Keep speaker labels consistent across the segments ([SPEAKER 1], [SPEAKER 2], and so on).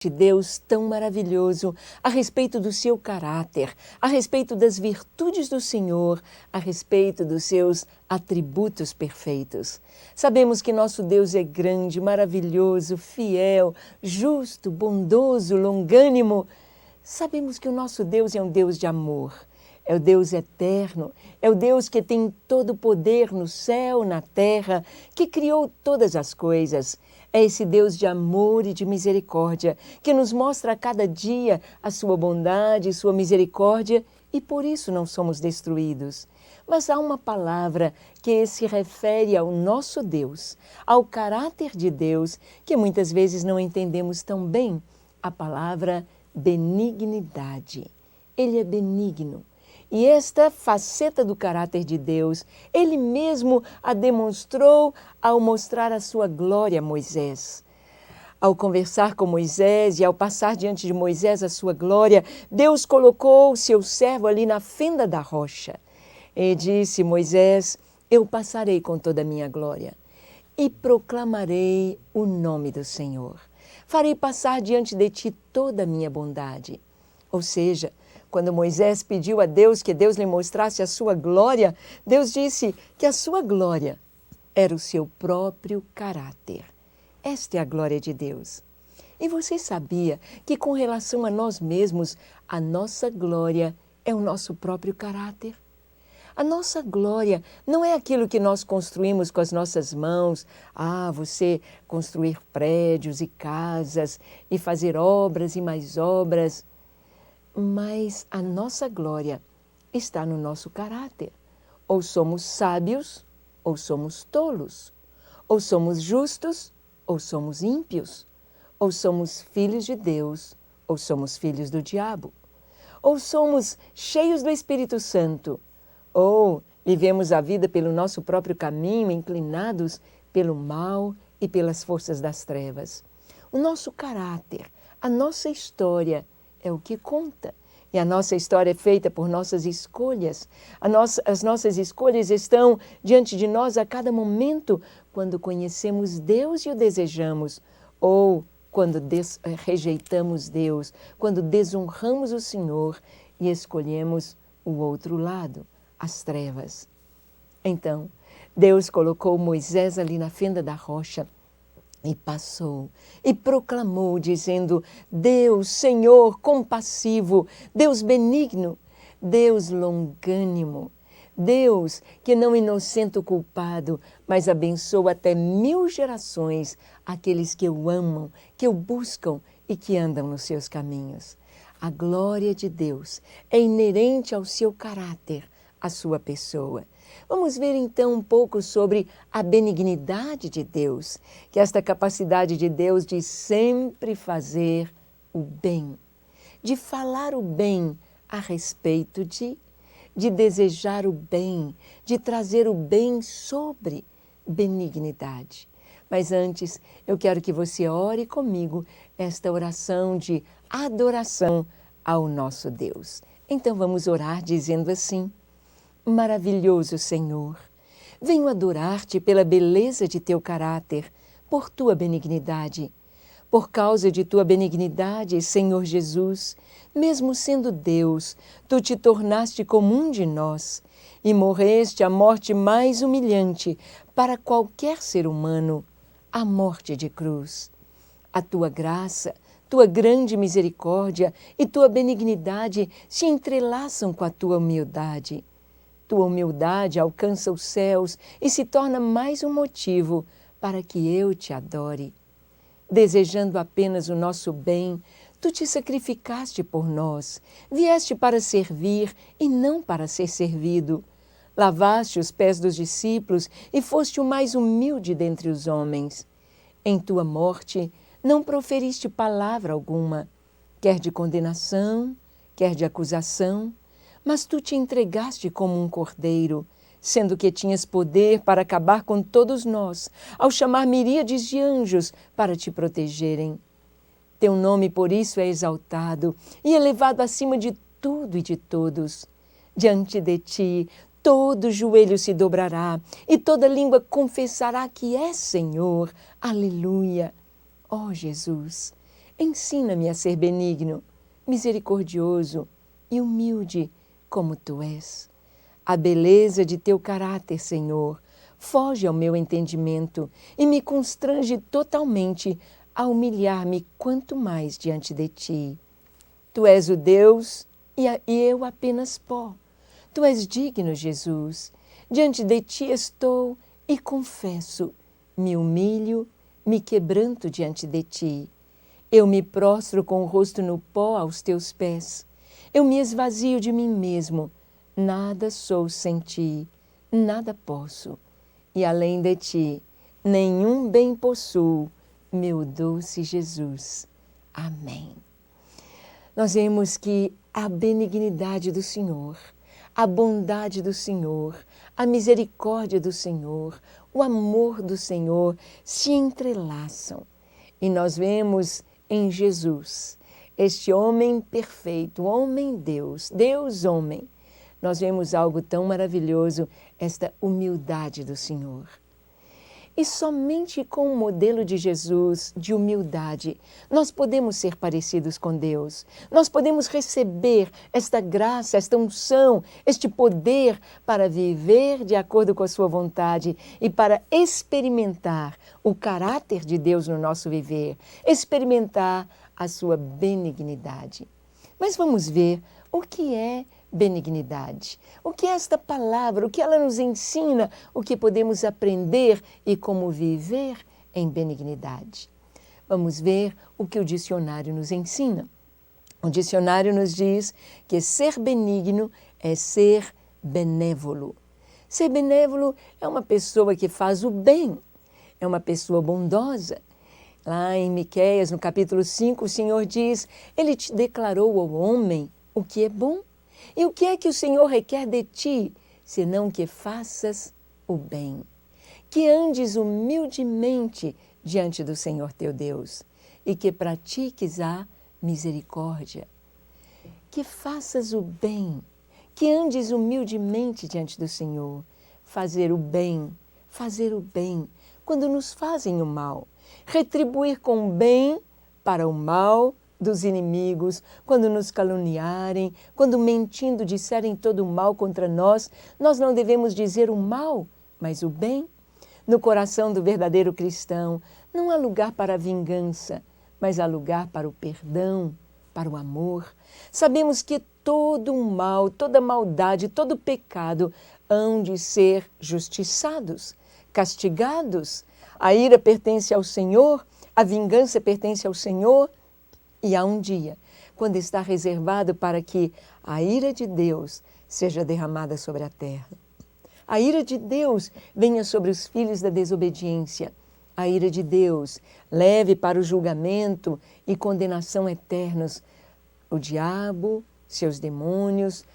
[SPEAKER 1] de Deus tão maravilhoso a respeito do seu caráter, a respeito das virtudes do Senhor, a respeito dos seus atributos perfeitos. Sabemos que nosso Deus é grande, maravilhoso, fiel, justo, bondoso, longânimo. Sabemos que o nosso Deus é um Deus de amor. É o Deus eterno, é o Deus que tem todo o poder no céu, na terra, que criou todas as coisas. É esse Deus de amor e de misericórdia, que nos mostra a cada dia a sua bondade, sua misericórdia, e por isso não somos destruídos. Mas há uma palavra que se refere ao nosso Deus, ao caráter de Deus, que muitas vezes não entendemos tão bem, a palavra benignidade. Ele é benigno. E esta faceta do caráter de Deus, Ele mesmo a demonstrou ao mostrar a sua glória a Moisés. Ao conversar com Moisés e ao passar diante de Moisés a sua glória, Deus colocou o seu servo ali na fenda da rocha. E disse, Moisés, eu passarei com toda a minha glória e proclamarei o nome do Senhor. Farei passar diante de ti toda a minha bondade. Ou seja, quando Moisés pediu a Deus que Deus lhe mostrasse a sua glória, Deus disse que a sua glória era o seu próprio caráter. Esta é a glória de Deus. E você sabia que com relação a nós mesmos, a nossa glória é o nosso próprio caráter? A nossa glória não é aquilo que nós construímos com as nossas mãos. Você construir prédios e casas e fazer obras e mais obras. Mas a nossa glória está no nosso caráter. Ou somos sábios, ou somos tolos. Ou somos justos, ou somos ímpios. Ou somos filhos de Deus, ou somos filhos do diabo. Ou somos cheios do Espírito Santo, ou vivemos a vida pelo nosso próprio caminho, inclinados pelo mal e pelas forças das trevas. O nosso caráter, a nossa história é o que conta. E a nossa história é feita por nossas escolhas. As nossas escolhas estão diante de nós a cada momento, quando conhecemos Deus e o desejamos, ou quando rejeitamos Deus, quando desonramos o Senhor e escolhemos o outro lado, as trevas. Então, Deus colocou Moisés ali na fenda da rocha, e passou e proclamou, dizendo, Deus, Senhor compassivo, Deus benigno, Deus longânimo, Deus que não inocenta o culpado, mas abençoa até 1000 gerações aqueles que o amam, que o buscam e que andam nos seus caminhos. A glória de Deus é inerente ao seu caráter, à sua pessoa. Vamos ver então um pouco sobre a benignidade de Deus, que é esta capacidade de Deus de sempre fazer o bem, de falar o bem a respeito de desejar o bem, de trazer o bem sobre benignidade. Mas antes, eu quero que você ore comigo esta oração de adoração ao nosso Deus. Então vamos orar dizendo assim, maravilhoso Senhor, venho adorar-te pela beleza de teu caráter, por tua benignidade. Por causa de tua benignidade, Senhor Jesus, mesmo sendo Deus, tu te tornaste como um de nós e morreste a morte mais humilhante para qualquer ser humano, a morte de cruz. A tua graça, tua grande misericórdia e tua benignidade se entrelaçam com a tua humildade. Tua humildade alcança os céus e se torna mais um motivo para que eu te adore. Desejando apenas o nosso bem, tu te sacrificaste por nós, vieste para servir e não para ser servido. Lavaste os pés dos discípulos e foste o mais humilde dentre os homens. Em tua morte não proferiste palavra alguma, quer de condenação, quer de acusação, mas tu te entregaste como um cordeiro, sendo que tinhas poder para acabar com todos nós, ao chamar miríades de anjos para te protegerem. Teu nome, por isso, é exaltado e elevado acima de tudo e de todos. Diante de ti, todo joelho se dobrará e toda língua confessará que és Senhor. Aleluia! Ó Jesus, Ensina-me a ser benigno, misericordioso e humilde como Tu és. A beleza de Teu caráter, Senhor, foge ao meu entendimento e me constrange totalmente a humilhar-me quanto mais diante de Ti. Tu és o Deus e eu apenas pó. Tu és digno, Jesus. Diante de Ti estou e confesso, me humilho, me quebranto diante de Ti. Eu me prostro com o rosto no pó aos Teus pés. Eu me esvazio de mim mesmo. Nada sou sem Ti, nada posso. E além de Ti, nenhum bem possuo, meu doce Jesus. Amém. Nós vemos que a benignidade do Senhor, a bondade do Senhor, a misericórdia do Senhor, o amor do Senhor se entrelaçam. E nós vemos em Jesus, este homem perfeito, homem-Deus, Deus-homem, nós vemos algo tão maravilhoso, esta humildade do Senhor. E somente com o modelo de Jesus, de humildade, nós podemos ser parecidos com Deus. Nós podemos receber esta graça, esta unção, este poder para viver de acordo com a sua vontade e para experimentar o caráter de Deus no nosso viver, experimentar a sua benignidade. Mas vamos ver o que é benignidade. O que é esta palavra? O que ela nos ensina? O que podemos aprender e como viver em benignidade? Vamos ver o que o dicionário nos ensina. O dicionário nos diz que ser benigno é ser benévolo. Ser benévolo é uma pessoa que faz o bem, é uma pessoa bondosa. Lá em Miqueias, no capítulo 5, o Senhor diz, Ele te declarou ao homem o que é bom. E o que é que o Senhor requer de ti, senão que faças o bem? Que andes humildemente diante do Senhor teu Deus e que pratiques a misericórdia. Que faças o bem, que andes humildemente diante do Senhor. Fazer o bem, quando nos fazem o mal. Retribuir com o bem para o mal dos inimigos, quando nos caluniarem, quando mentindo disserem todo o mal contra nós, nós não devemos dizer o mal, mas o bem. No coração do verdadeiro cristão, não há lugar para a vingança, mas há lugar para o perdão, para o amor. Sabemos que todo o mal, toda maldade, todo pecado hão de ser justiçados, castigados. A ira pertence ao Senhor, a vingança pertence ao Senhor, e há um dia, quando está reservado para que a ira de Deus seja derramada sobre a terra. A ira de Deus venha sobre os filhos da desobediência. A ira de Deus leve para o julgamento e condenação eternos o diabo, seus demônios,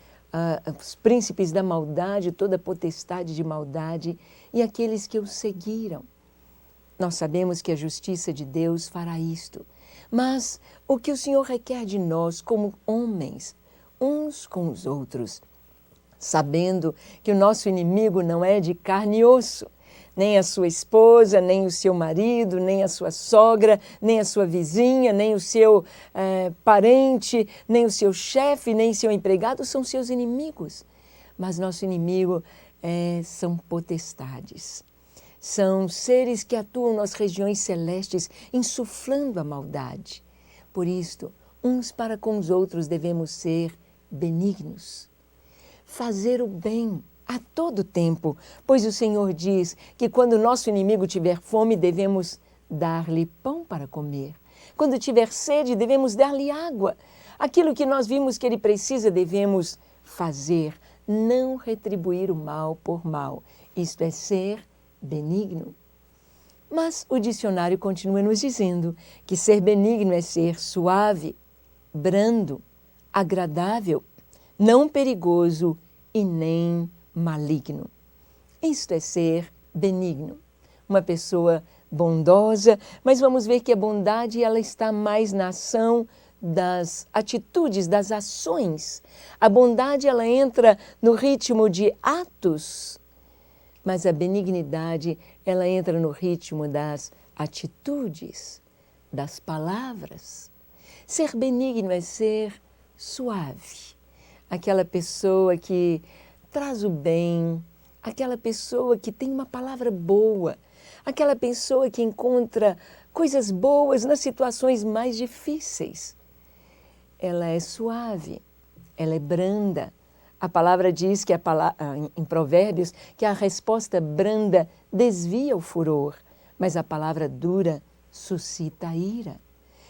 [SPEAKER 1] os príncipes da maldade, toda a potestade de maldade e aqueles que o seguiram. Nós sabemos que a justiça de Deus fará isto. Mas o que o Senhor requer de nós como homens, uns com os outros, sabendo que o nosso inimigo não é de carne e osso, nem a sua esposa, nem o seu marido, nem a sua sogra, nem a sua vizinha, nem o seu parente, nem o seu chefe, nem seu empregado, são seus inimigos. Mas nosso inimigo são potestades. São seres que atuam nas regiões celestes, insuflando a maldade. Por isto, uns para com os outros devemos ser benignos. Fazer o bem a todo tempo, pois o Senhor diz que quando o nosso inimigo tiver fome, devemos dar-lhe pão para comer. Quando tiver sede, devemos dar-lhe água. Aquilo que nós vimos que ele precisa, devemos fazer, não retribuir o mal por mal. Isto é ser benigno. Mas o dicionário continua nos dizendo que ser benigno é ser suave, brando, agradável, não perigoso e nem maligno. Isto é ser benigno. Uma pessoa bondosa, mas vamos ver que a bondade ela está mais na ação das atitudes, das ações. A bondade ela entra no ritmo de atos, mas a benignidade, ela entra no ritmo das atitudes, das palavras. Ser benigno é ser suave. Aquela pessoa que traz o bem, aquela pessoa que tem uma palavra boa, aquela pessoa que encontra coisas boas nas situações mais difíceis. Ela é suave, ela é branda. A palavra diz que em Provérbios que a resposta branda desvia o furor, mas a palavra dura suscita a ira.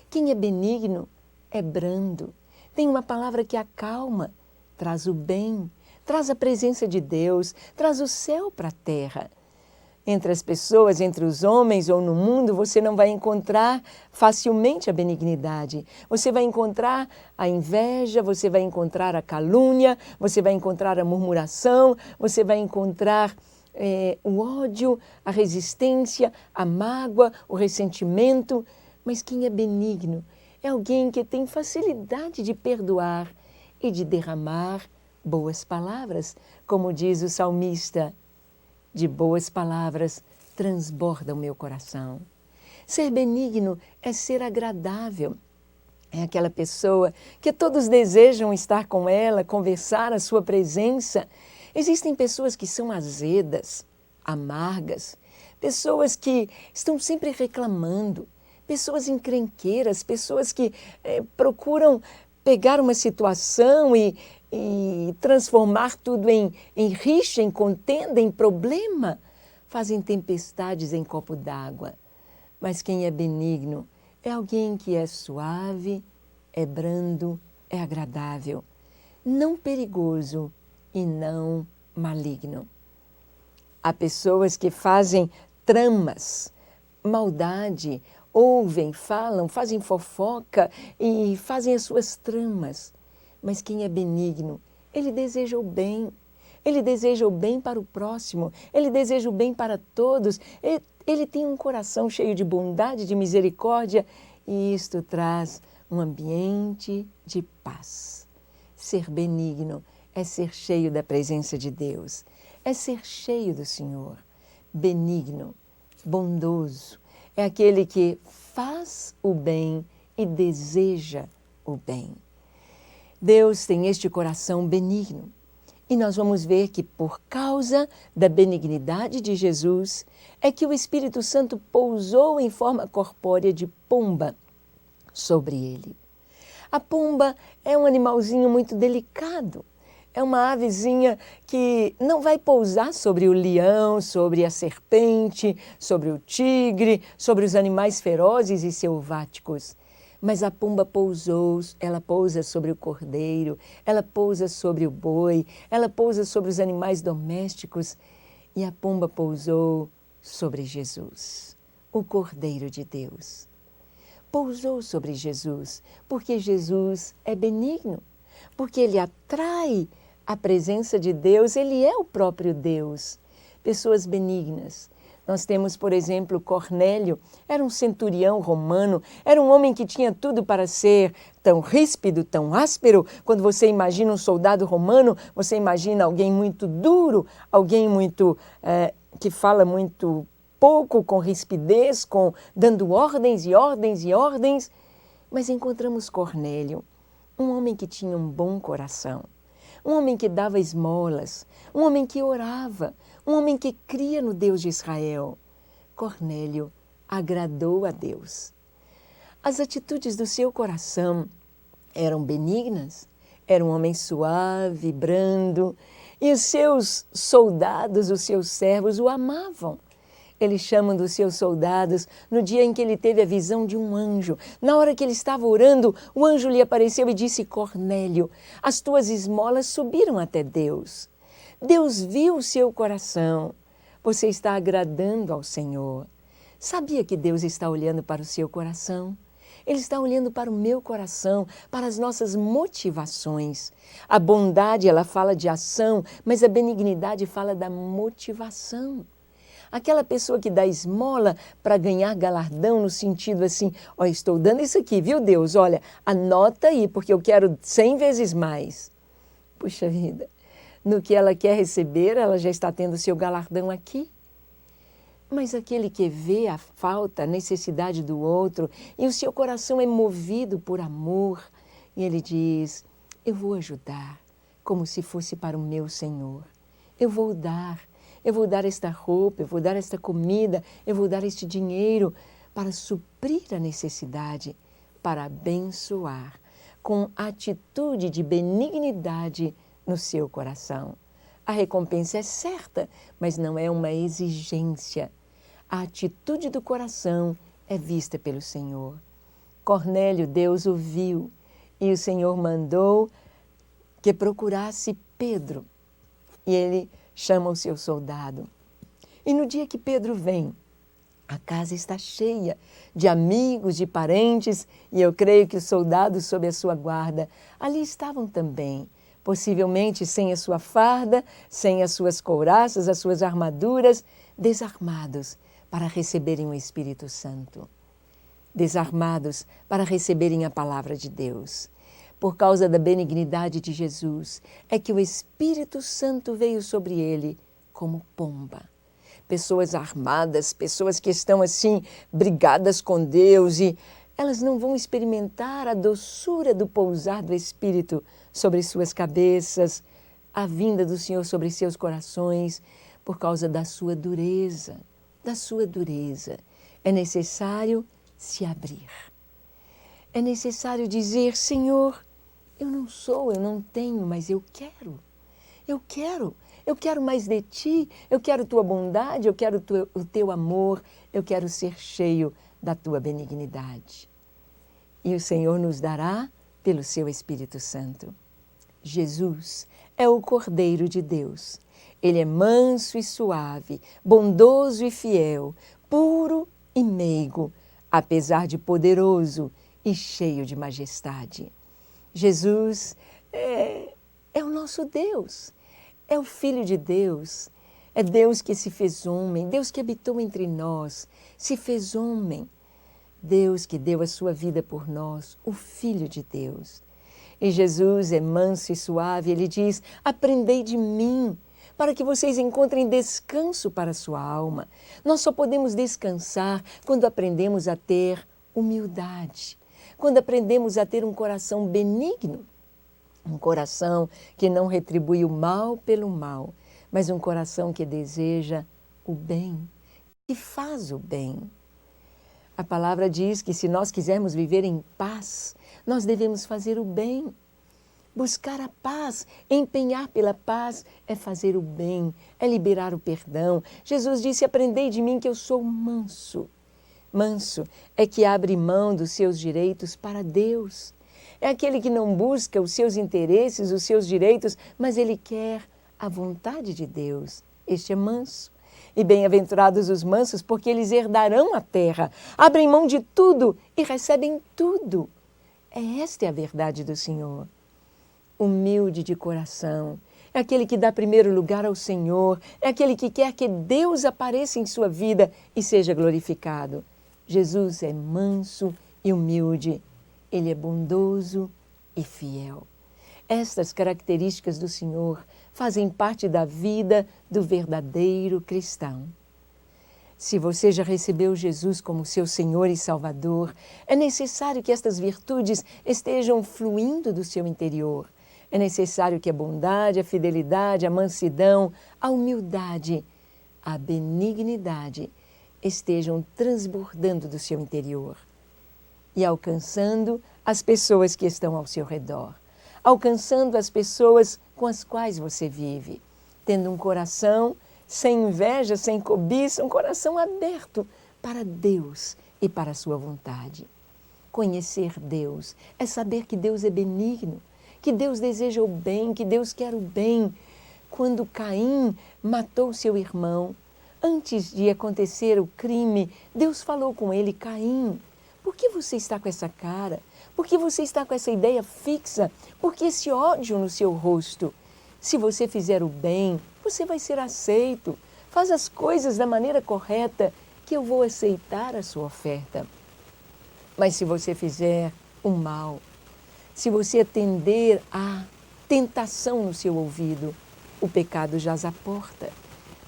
[SPEAKER 1] Quem é benigno é brando. Tem uma palavra que acalma, traz o bem, traz a presença de Deus, traz o céu para a terra. Entre as pessoas, entre os homens ou no mundo, você não vai encontrar facilmente a benignidade. Você vai encontrar a inveja, você vai encontrar a calúnia, você vai encontrar a murmuração, você vai encontrar o ódio, a resistência, a mágoa, o ressentimento. Mas quem é benigno é alguém que tem facilidade de perdoar e de derramar boas palavras, como diz o salmista. De boas palavras transborda o meu coração. Ser benigno é ser agradável. É aquela pessoa que todos desejam estar com ela, conversar à sua presença. Existem pessoas que são azedas, amargas, pessoas que estão sempre reclamando, pessoas encrenqueiras, pessoas que procuram pegar uma situação e transformar tudo em rixa, em contenda, em problema, fazem tempestades em copo d'água. Mas quem é benigno é alguém que é suave, é brando, é agradável, não perigoso e não maligno. Há pessoas que fazem tramas, maldade, ouvem, falam, fazem fofoca e fazem as suas tramas. Mas quem é benigno, ele deseja o bem. Ele deseja o bem para o próximo. Ele deseja o bem para todos. Ele tem um coração cheio de bondade, de misericórdia. E isto traz um ambiente de paz. Ser benigno é ser cheio da presença de Deus. É ser cheio do Senhor. Benigno, bondoso. É aquele que faz o bem e deseja o bem. Deus tem este coração benigno e nós vamos ver que por causa da benignidade de Jesus é que o Espírito Santo pousou em forma corpórea de pomba sobre ele. A pomba é um animalzinho muito delicado, é uma avezinha que não vai pousar sobre o leão, sobre a serpente, sobre o tigre, sobre os animais ferozes e selváticos. Mas a pomba pousou, ela pousa sobre o cordeiro, ela pousa sobre o boi, ela pousa sobre os animais domésticos e a pomba pousou sobre Jesus, o Cordeiro de Deus. Pousou sobre Jesus, porque Jesus é benigno, porque ele atrai a presença de Deus, ele é o próprio Deus. Pessoas benignas. Nós temos, por exemplo, Cornélio, era um centurião romano, era um homem que tinha tudo para ser tão ríspido, tão áspero. Quando você imagina um soldado romano, você imagina alguém muito duro, alguém muito que fala muito pouco, com rispidez, dando ordens e ordens e ordens. Mas encontramos Cornélio, um homem que tinha um bom coração, um homem que dava esmolas, um homem que orava, um homem que cria no Deus de Israel. Cornélio agradou a Deus. As atitudes do seu coração eram benignas, era um homem suave, brando, e os seus soldados, os seus servos o amavam. Ele chama dos seus soldados no dia em que ele teve a visão de um anjo. Na hora que ele estava orando, o anjo lhe apareceu e disse: Cornélio, as tuas esmolas subiram até Deus. Deus viu o seu coração. Você está agradando ao Senhor. Sabia que Deus está olhando para o seu coração? Ele está olhando para o meu coração, para as nossas motivações. A bondade, ela fala de ação, mas a benignidade fala da motivação. Aquela pessoa que dá esmola para ganhar galardão no sentido assim, ó, estou dando isso aqui, viu Deus? Olha, anota aí, porque eu quero 100 vezes mais. Puxa vida, no que ela quer receber, ela já está tendo o seu galardão aqui. mas aquele que vê a falta, a necessidade do outro, e o seu coração é movido por amor, e ele diz, eu vou ajudar, como se fosse para o meu Senhor. Eu vou dar esta roupa, eu vou dar esta comida, eu vou dar este dinheiro para suprir a necessidade, para abençoar, com atitude de benignidade no seu coração. A recompensa é certa, mas não é uma exigência. A atitude do coração é vista pelo Senhor. Cornélio, Deus o viu, e o Senhor mandou que procurasse Pedro. E ele chama o seu soldado. E no dia que Pedro vem, a casa está cheia de amigos, de parentes, e eu creio que os soldados sob a sua guarda ali estavam também, possivelmente sem a sua farda, sem as suas couraças, as suas armaduras, desarmados para receberem o Espírito Santo. Desarmados para receberem a palavra de Deus. Por causa da benignidade de Jesus, é que o Espírito Santo veio sobre ele como pomba. Pessoas armadas, pessoas que estão assim, brigadas com Deus, e elas não vão experimentar a doçura do pousar do Espírito sobre suas cabeças, a vinda do Senhor sobre seus corações, por causa da sua dureza, da sua dureza. É necessário se abrir. É necessário dizer, Senhor, eu não tenho, mas eu quero. Eu quero mais de Ti, eu quero Tua bondade, eu quero o Teu amor, eu quero ser cheio da Tua benignidade. E o Senhor nos dará pelo Seu Espírito Santo. Jesus é o Cordeiro de Deus. Ele é manso e suave, bondoso e fiel, puro e meigo, apesar de poderoso e cheio de majestade. Jesus é o nosso Deus, é o Filho de Deus, é Deus que se fez homem, Deus que habitou entre nós, se fez homem, Deus que deu a sua vida por nós, o Filho de Deus. E Jesus é manso e suave, ele diz, aprendei de mim, para que vocês encontrem descanso para a sua alma. Nós só podemos descansar quando aprendemos a ter humildade, quando aprendemos a ter um coração benigno, um coração que não retribui o mal pelo mal, mas um coração que deseja o bem, que faz o bem. A palavra diz que se nós quisermos viver em paz, nós devemos fazer o bem. Buscar a paz, empenhar pela paz é fazer o bem, é liberar o perdão. Jesus disse, aprendei de mim que eu sou manso. Manso é que abre mão dos seus direitos para Deus. É aquele que não busca os seus interesses, os seus direitos, mas ele quer a vontade de Deus. Este é manso. E bem-aventurados os mansos, porque eles herdarão a terra. Abrem mão de tudo e recebem tudo. Esta é a verdade do Senhor. Humilde de coração, é aquele que dá primeiro lugar ao Senhor, é aquele que quer que Deus apareça em sua vida e seja glorificado. Jesus é manso e humilde, Ele é bondoso e fiel. Estas características do Senhor fazem parte da vida do verdadeiro cristão. Se você já recebeu Jesus como seu Senhor e Salvador, é necessário que estas virtudes estejam fluindo do seu interior. É necessário que a bondade, a fidelidade, a mansidão, a humildade, a benignidade estejam transbordando do seu interior e alcançando as pessoas que estão ao seu redor, alcançando as pessoas com as quais você vive, tendo um coração sem inveja, sem cobiça, um coração aberto para Deus e para a sua vontade. Conhecer Deus é saber que Deus é benigno, que Deus deseja o bem, que Deus quer o bem. Quando Caim matou seu irmão, antes de acontecer o crime, Deus falou com ele, Caim, por que você está com essa cara? Por que você está com essa ideia fixa? Por que esse ódio no seu rosto? Se você fizer o bem, você vai ser aceito. Faz as coisas da maneira correta, que eu vou aceitar a sua oferta. Mas se você fizer o mal, se você atender à tentação no seu ouvido, o pecado jaz à porta.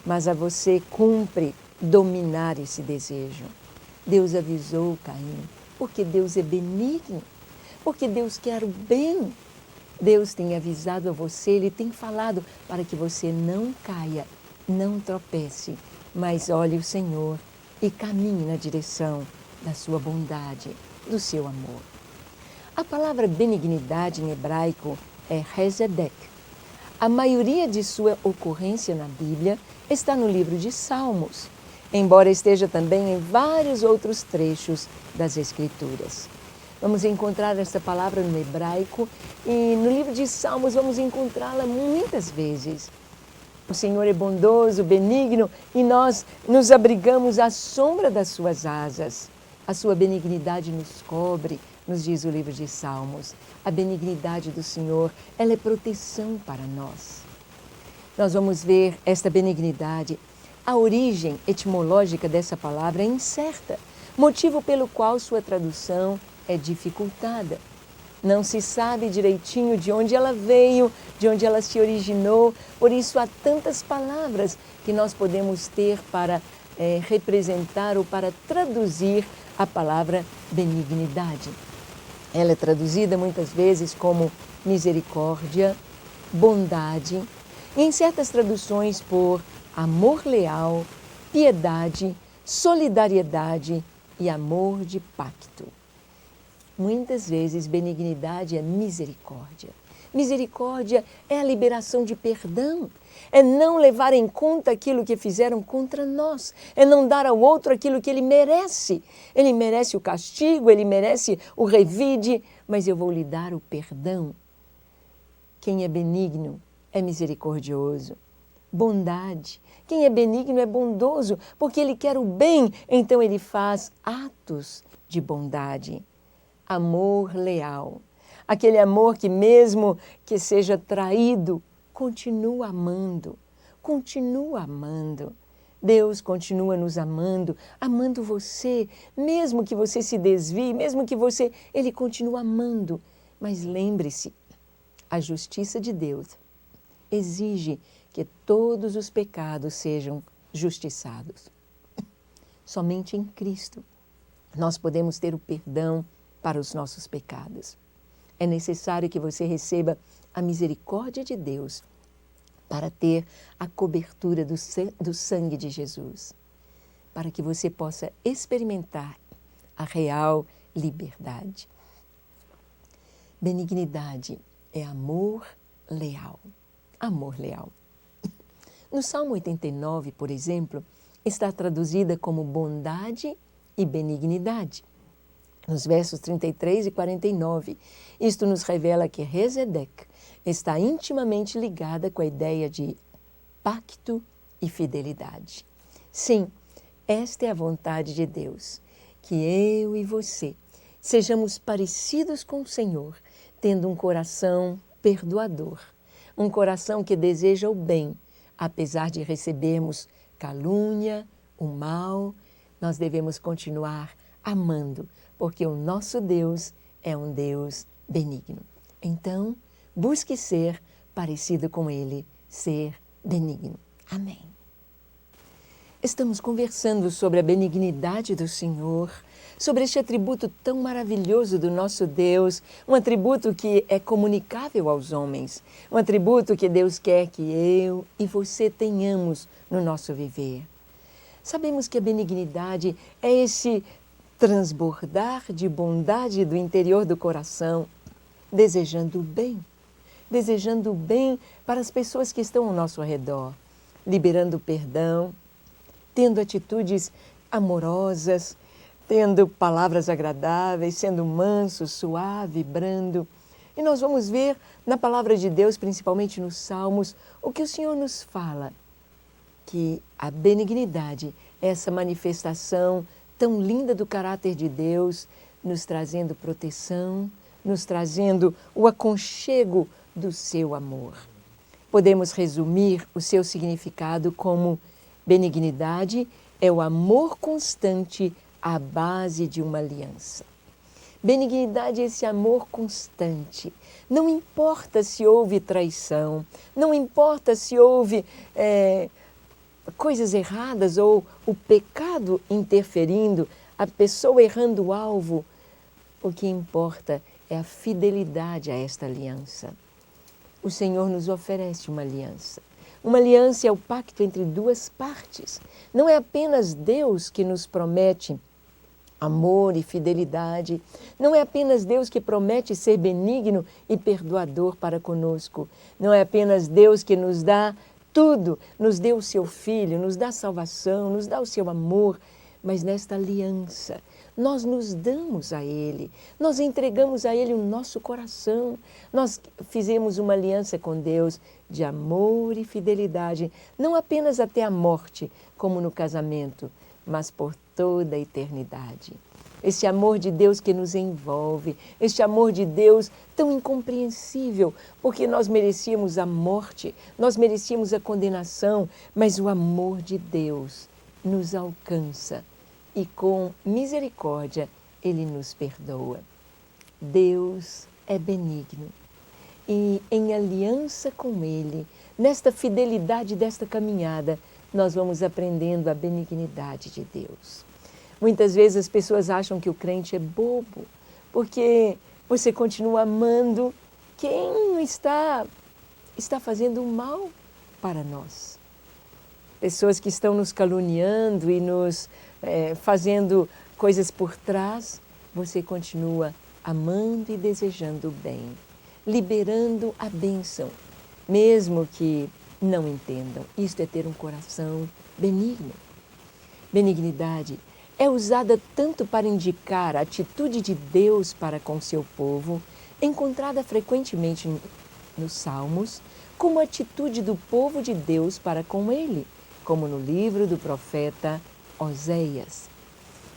[SPEAKER 1] Mas a você cumpre dominar esse desejo. Deus avisou Caim, porque Deus é benigno, porque Deus quer o bem. Deus tem avisado a você, Ele tem falado para que você não caia, não tropece, mas olhe o Senhor e caminhe na direção da sua bondade, do seu amor. A palavra benignidade em hebraico é Hesed. A maioria de sua ocorrência na Bíblia está no livro de Salmos, embora esteja também em vários outros trechos das Escrituras. Vamos encontrar essa palavra no hebraico e no livro de Salmos vamos encontrá-la muitas vezes. O Senhor é bondoso, benigno e nós nos abrigamos à sombra das suas asas. A sua benignidade nos cobre, nos diz o livro de Salmos. A benignidade do Senhor, ela é proteção para nós. Nós vamos ver esta benignidade. A origem etimológica dessa palavra é incerta, motivo pelo qual sua tradução é dificultada. Não se sabe direitinho de onde ela veio, de onde ela se originou, por isso há tantas palavras que nós podemos ter para representar ou para traduzir a palavra benignidade. Ela é traduzida muitas vezes como misericórdia, bondade, e em certas traduções por amor leal, piedade, solidariedade e amor de pacto. Muitas vezes, benignidade é misericórdia. Misericórdia é a liberação de perdão, é não levar em conta aquilo que fizeram contra nós, é não dar ao outro aquilo que ele merece. Ele merece o castigo, ele merece o revide, mas eu vou lhe dar o perdão. Quem é benigno é misericordioso. Bondade. Quem é benigno é bondoso, porque ele quer o bem, então ele faz atos de bondade. Amor leal. Aquele amor que mesmo que seja traído, continua amando, continua amando. Deus continua nos amando, amando você, mesmo que você se desvie, mesmo que Ele continua amando. Mas lembre-se, a justiça de Deus exige que todos os pecados sejam justiçados. Somente em Cristo nós podemos ter o perdão para os nossos pecados. É necessário que você receba a misericórdia de Deus para ter a cobertura do sangue de Jesus, para que você possa experimentar a real liberdade. Benignidade é amor leal. Amor leal. No Salmo 89, por exemplo, está traduzida como bondade e benignidade. Nos versos 33 e 49, isto nos revela que Hesed está intimamente ligada com a ideia de pacto e fidelidade. Sim, esta é a vontade de Deus, que eu e você sejamos parecidos com o Senhor, tendo um coração perdoador, um coração que deseja o bem, apesar de recebermos calúnia, o mal, nós devemos continuar amando, porque o nosso Deus é um Deus benigno. Então, busque ser parecido com Ele, ser benigno. Amém. Estamos conversando sobre a benignidade do Senhor, sobre este atributo tão maravilhoso do nosso Deus, um atributo que é comunicável aos homens, um atributo que Deus quer que eu e você tenhamos no nosso viver. Sabemos que a benignidade é esse transbordar de bondade do interior do coração, desejando o bem para as pessoas que estão ao nosso redor, liberando perdão, tendo atitudes amorosas, tendo palavras agradáveis, sendo manso, suave, brando. E nós vamos ver na palavra de Deus, principalmente nos Salmos, o que o Senhor nos fala, que a benignidade é essa manifestação tão linda do caráter de Deus, nos trazendo proteção, nos trazendo o aconchego do seu amor. Podemos resumir o seu significado como benignidade é o amor constante à base de uma aliança. Benignidade é esse amor constante. Não importa se houve traição, não importa se houve coisas erradas ou o pecado interferindo, a pessoa errando o alvo, o que importa é a fidelidade a esta aliança. O Senhor nos oferece uma aliança. Uma aliança é o pacto entre duas partes. Não é apenas Deus que nos promete amor e fidelidade. Não é apenas Deus que promete ser benigno e perdoador para conosco. Não é apenas Deus que nos dá tudo, nos deu o seu Filho, nos dá salvação, nos dá o seu amor, mas nesta aliança nós nos damos a Ele, nós entregamos a Ele o nosso coração, nós fizemos uma aliança com Deus de amor e fidelidade, não apenas até a morte, como no casamento, mas por toda a eternidade. Esse amor de Deus que nos envolve, este amor de Deus tão incompreensível, porque nós merecíamos a morte, nós merecíamos a condenação, mas o amor de Deus nos alcança e com misericórdia Ele nos perdoa. Deus é benigno e em aliança com Ele, nesta fidelidade desta caminhada, nós vamos aprendendo a benignidade de Deus. Muitas vezes as pessoas acham que o crente é bobo, porque você continua amando quem está fazendo mal para nós. Pessoas que estão nos caluniando e nos fazendo coisas por trás, você continua amando e desejando o bem, liberando a bênção, mesmo que não entendam. Isto é ter um coração benigno. Benignidade é usada tanto para indicar a atitude de Deus para com seu povo, encontrada frequentemente nos Salmos, como a atitude do povo de Deus para com Ele, como no livro do profeta Oséias.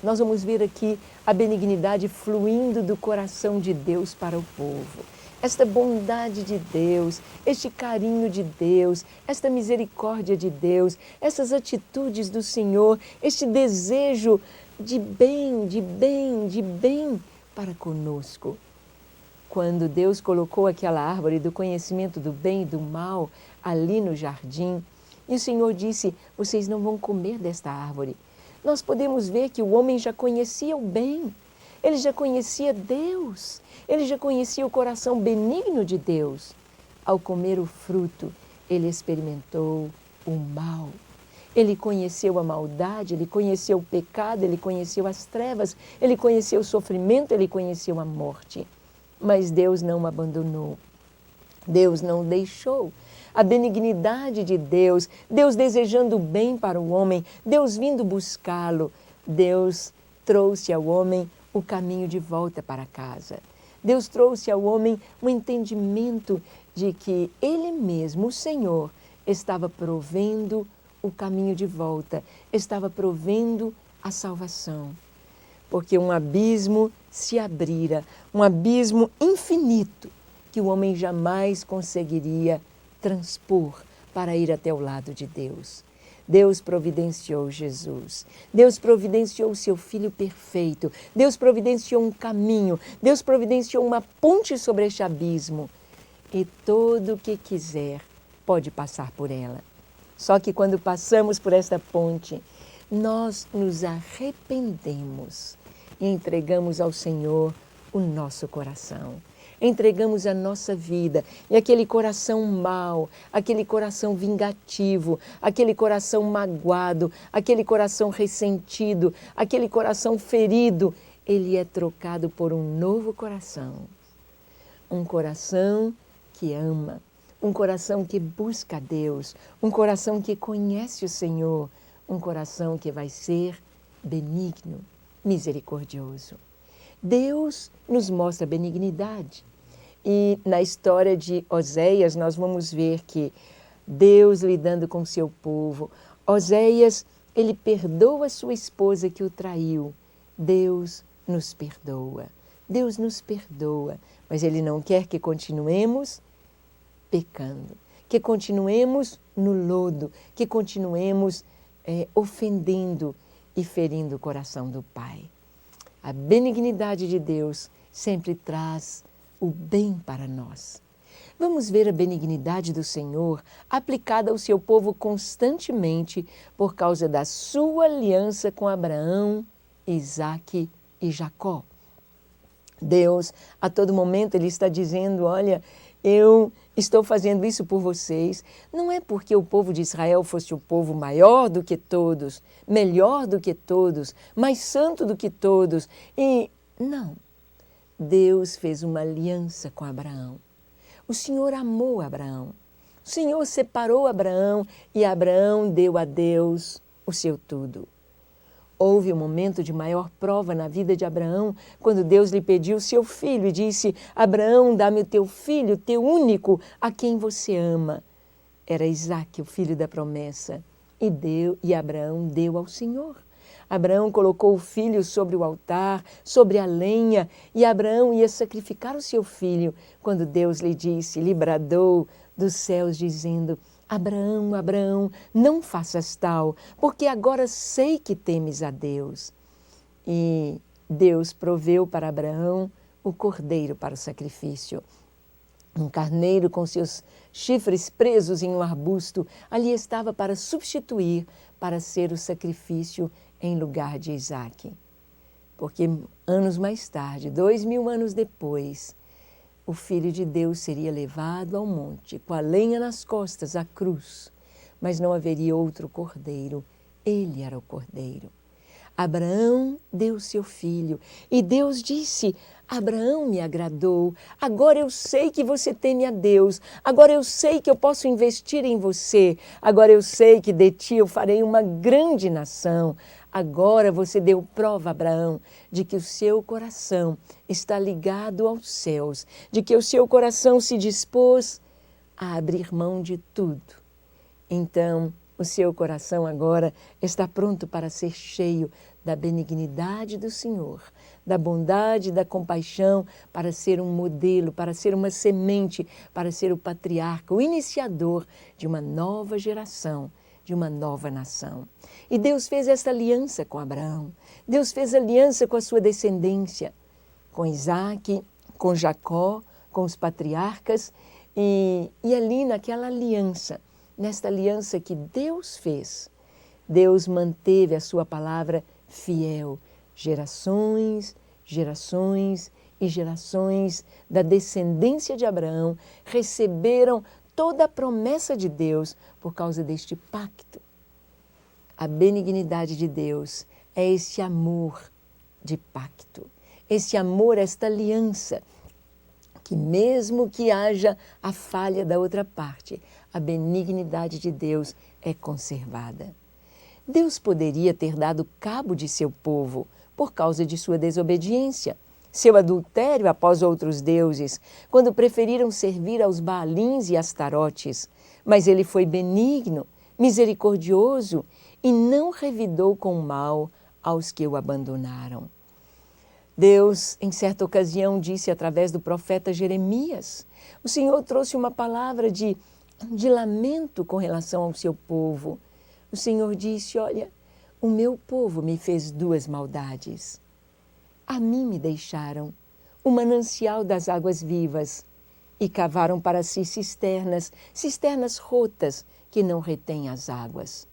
[SPEAKER 1] Nós vamos ver aqui a benignidade fluindo do coração de Deus para o povo. Esta bondade de Deus, este carinho de Deus, esta misericórdia de Deus, essas atitudes do Senhor, este desejo de bem, de bem, de bem para conosco. Quando Deus colocou aquela árvore do conhecimento do bem e do mal ali no jardim, e o Senhor disse, vocês não vão comer desta árvore. Nós podemos ver que o homem já conhecia o bem, ele já conhecia Deus, ele já conhecia o coração benigno de Deus. Ao comer o fruto, ele experimentou o mal. Ele conheceu a maldade, ele conheceu o pecado, ele conheceu as trevas, ele conheceu o sofrimento, ele conheceu a morte. Mas Deus não o abandonou, Deus não o deixou. A benignidade de Deus, Deus desejando o bem para o homem, Deus vindo buscá-lo, Deus trouxe ao homem o caminho de volta para casa. Deus trouxe ao homem um entendimento de que Ele mesmo, o Senhor, estava provendo o caminho de volta, estava provendo a salvação. Porque um abismo se abrira, um abismo infinito que o homem jamais conseguiria transpor para ir até o lado de Deus. Deus providenciou Jesus, Deus providenciou o seu Filho perfeito, Deus providenciou um caminho, Deus providenciou uma ponte sobre este abismo. E todo o que quiser pode passar por ela. Só que quando passamos por esta ponte, nós nos arrependemos e entregamos ao Senhor o nosso coração. Entregamos a nossa vida e aquele coração mau, aquele coração vingativo, aquele coração magoado, aquele coração ressentido, aquele coração ferido, ele é trocado por um novo coração. Um coração que ama, um coração que busca a Deus, um coração que conhece o Senhor, um coração que vai ser benigno, misericordioso. Deus nos mostra benignidade. E na história de Oséias nós vamos ver que Deus lidando com seu povo, Oséias, ele perdoa sua esposa que o traiu. Deus nos perdoa. Deus nos perdoa, mas Ele não quer que continuemos pecando, que continuemos no lodo, que continuemos ofendendo e ferindo o coração do Pai. A benignidade de Deus sempre traz o bem para nós. Vamos ver a benignidade do Senhor aplicada ao seu povo constantemente por causa da sua aliança com Abraão, Isaque e Jacó. Deus, a todo momento, Ele está dizendo, olha, eu estou fazendo isso por vocês. Não é porque o povo de Israel fosse o povo maior do que todos, melhor do que todos, mais santo do que todos. E não, Deus fez uma aliança com Abraão. O Senhor amou Abraão. O Senhor separou Abraão e Abraão deu a Deus o seu tudo. Houve um momento de maior prova na vida de Abraão, quando Deus lhe pediu seu filho e disse, Abraão, dá-me o teu filho, teu único, a quem você ama. Era Isaque, o filho da promessa, e Abraão deu ao Senhor. Abraão colocou o filho sobre o altar, sobre a lenha, e Abraão ia sacrificar o seu filho, quando Deus lhe disse, lhe bradou dos céus, dizendo, Abraão, Abraão, não faças tal, porque agora sei que temes a Deus. E Deus proveu para Abraão o cordeiro para o sacrifício. Um carneiro com seus chifres presos em um arbusto, ali estava para substituir, para ser o sacrifício em lugar de Isaque. Porque anos mais tarde, 2000 anos depois, o Filho de Deus seria levado ao monte, com a lenha nas costas, a cruz, mas não haveria outro cordeiro, ele era o cordeiro. Abraão deu seu filho e Deus disse, Abraão me agradou, agora eu sei que você teme a Deus, agora eu sei que eu posso investir em você, agora eu sei que de ti eu farei uma grande nação. Agora você deu prova, Abraão, de que o seu coração está ligado aos céus, de que o seu coração se dispôs a abrir mão de tudo. Então, o seu coração agora está pronto para ser cheio da benignidade do Senhor, da bondade, da compaixão, para ser um modelo, para ser uma semente, para ser o patriarca, o iniciador de uma nova geração, de uma nova nação. E Deus fez esta aliança com Abraão. Deus fez aliança com a sua descendência, com Isaque, com Jacó, com os patriarcas. E ali naquela aliança, nesta aliança que Deus fez, Deus manteve a sua palavra fiel. Gerações, gerações e gerações da descendência de Abraão receberam toda a promessa de Deus por causa deste pacto. A benignidade de Deus é esse amor de pacto, esse amor, esta aliança, que mesmo que haja a falha da outra parte, a benignidade de Deus é conservada. Deus poderia ter dado cabo de seu povo por causa de sua desobediência, seu adultério após outros deuses, quando preferiram servir aos Baalins e Astarotes. Mas ele foi benigno, misericordioso e não revidou com mal aos que o abandonaram. Deus, em certa ocasião, disse através do profeta Jeremias, o Senhor trouxe uma palavra de lamento com relação ao seu povo. O Senhor disse, olha, o meu povo me fez duas maldades. A mim me deixaram o manancial das águas vivas e cavaram para si cisternas rotas que não retêm as águas.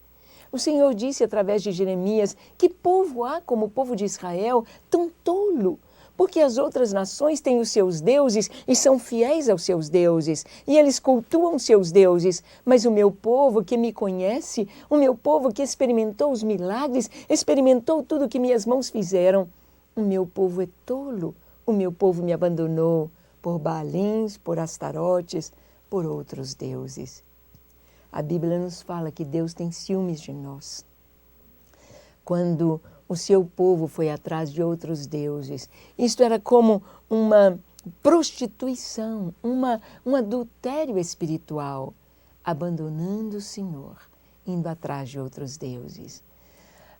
[SPEAKER 1] O Senhor disse através de Jeremias, que povo há como o povo de Israel tão tolo? Porque as outras nações têm os seus deuses e são fiéis aos seus deuses, e eles cultuam seus deuses, mas o meu povo que me conhece, o meu povo que experimentou os milagres, experimentou tudo que minhas mãos fizeram, o meu povo é tolo, o meu povo me abandonou por Baalins, por Astarotes, por outros deuses. A Bíblia nos fala que Deus tem ciúmes de nós. Quando o seu povo foi atrás de outros deuses, isto era como uma prostituição, um adultério espiritual, abandonando o Senhor, indo atrás de outros deuses.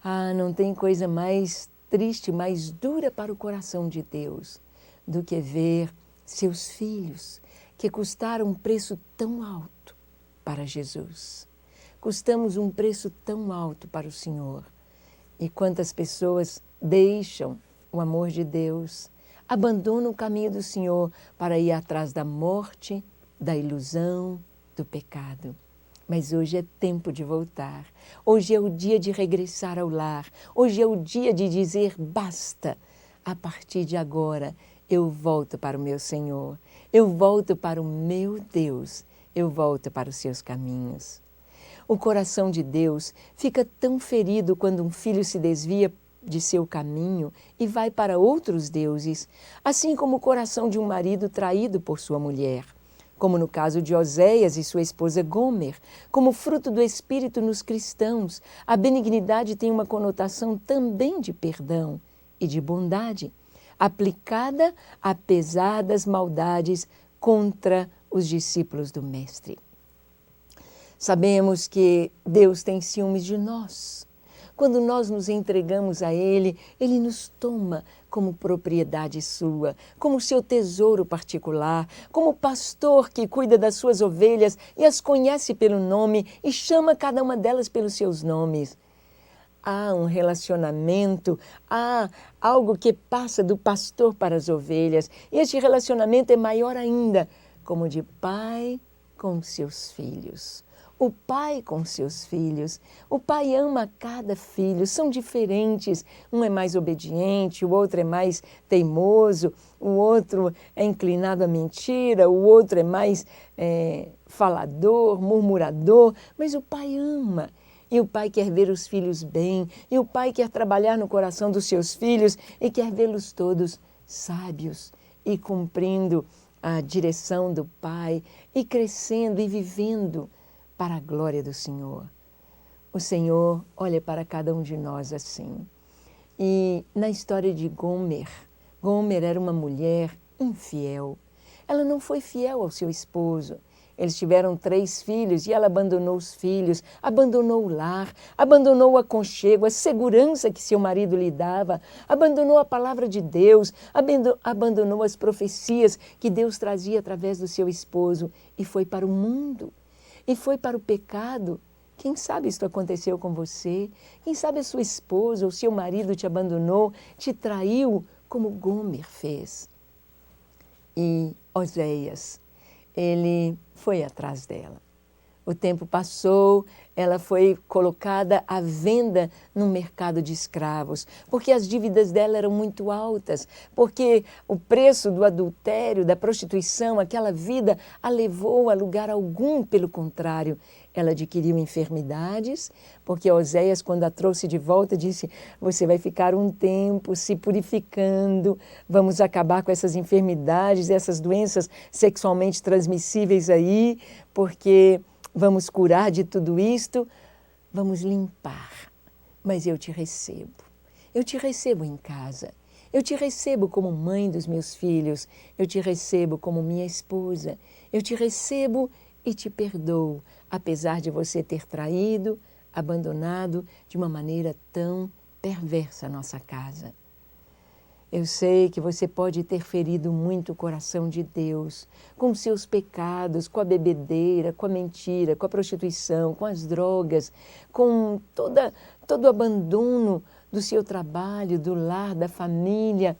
[SPEAKER 1] Ah, não tem coisa mais triste, mais dura para o coração de Deus do que ver seus filhos que custaram um preço tão alto para Jesus. Custamos um preço tão alto para o Senhor. E quantas pessoas deixam o amor de Deus, abandonam o caminho do Senhor para ir atrás da morte da ilusão, do pecado. Mas hoje é tempo de voltar. Hoje é o dia de regressar ao lar. Hoje é o dia de dizer basta. A partir de agora, eu volto para o meu Senhor. Eu volto para o meu Deus. Eu volto para os seus caminhos. O coração de Deus fica tão ferido quando um filho se desvia de seu caminho e vai para outros deuses, assim como o coração de um marido traído por sua mulher. Como no caso de Oséias e sua esposa Gomer, como fruto do Espírito nos cristãos, a benignidade tem uma conotação também de perdão e de bondade, aplicada a pesadas maldades contra os discípulos do Mestre. Sabemos que Deus tem ciúmes de nós. Quando nós nos entregamos a Ele, Ele nos toma como propriedade sua, como seu tesouro particular, como pastor que cuida das suas ovelhas e as conhece pelo nome e chama cada uma delas pelos seus nomes. Há um relacionamento, há algo que passa do pastor para as ovelhas, e este relacionamento é maior ainda, como de pai com seus filhos. O pai com seus filhos, o pai ama cada filho, são diferentes, um é mais obediente, o outro é mais teimoso, o outro é inclinado à mentira, o outro é mais falador, murmurador, mas o pai ama. E o pai quer ver os filhos bem, e o pai quer trabalhar no coração dos seus filhos e quer vê-los todos sábios e cumprindo a direção do pai e crescendo e vivendo para a glória do Senhor. O Senhor olha para cada um de nós assim. E na história de Gomer, Gomer era uma mulher infiel. Ela não foi fiel ao seu esposo. Eles tiveram 3 filhos e ela abandonou os filhos, abandonou o lar, abandonou o aconchego, a segurança que seu marido lhe dava, abandonou a palavra de Deus, abandonou as profecias que Deus trazia através do seu esposo e foi para o mundo. E foi para o pecado. Quem sabe isso aconteceu com você? Quem sabe a sua esposa ou seu marido te abandonou, te traiu, como Gomer fez? E Oséias, ele foi atrás dela. O tempo passou, ela foi colocada à venda no mercado de escravos, porque as dívidas dela eram muito altas, porque o preço do adultério, da prostituição, aquela vida a levou a lugar algum, pelo contrário. Ela adquiriu enfermidades, porque Oséias, quando a trouxe de volta, disse: você vai ficar um tempo se purificando, vamos acabar com essas enfermidades, essas doenças sexualmente transmissíveis aí, porque vamos curar de tudo isto, vamos limpar, mas eu te recebo em casa, eu te recebo como mãe dos meus filhos, eu te recebo como minha esposa, eu te recebo e te perdoo, apesar de você ter traído, abandonado de uma maneira tão perversa a nossa casa. Eu sei que você pode ter ferido muito o coração de Deus com seus pecados, com a bebedeira, com a mentira, com a prostituição, com as drogas, com todo o abandono do seu trabalho, do lar, da família,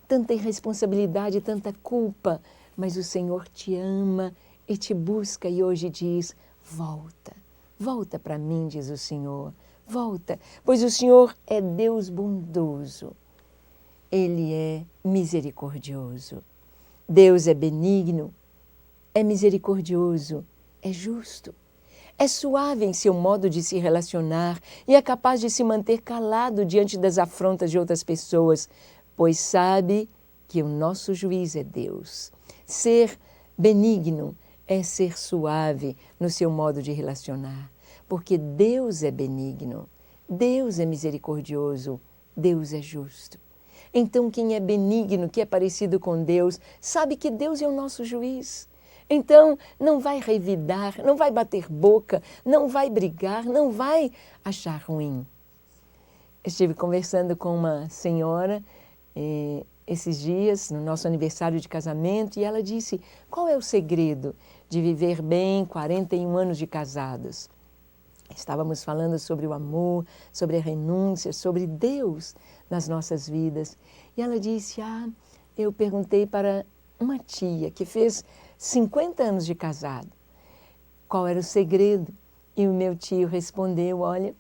[SPEAKER 1] tanta irresponsabilidade, tanta culpa. Mas o Senhor te ama e te busca e hoje diz: volta, volta para mim, diz o Senhor, volta, pois o Senhor é Deus bondoso. Ele é misericordioso. Deus é benigno, é misericordioso, é justo. É suave em seu modo de se relacionar e é capaz de se manter calado diante das afrontas de outras pessoas, pois sabe que o nosso juiz é Deus. Ser benigno é ser suave no seu modo de relacionar, porque Deus é benigno, Deus é misericordioso, Deus é justo. Então, quem é benigno, que é parecido com Deus, sabe que Deus é o nosso juiz. Então, não vai revidar, não vai bater boca, não vai brigar, não vai achar ruim. Estive conversando com uma senhora esses dias, no nosso aniversário de casamento, e ela disse: qual é o segredo de viver bem 41 anos de casados? Estávamos falando sobre o amor, sobre a renúncia, sobre Deus nas nossas vidas. E ela disse: eu perguntei para uma tia que fez 50 anos de casado. Qual era o segredo? E o meu tio respondeu, olha,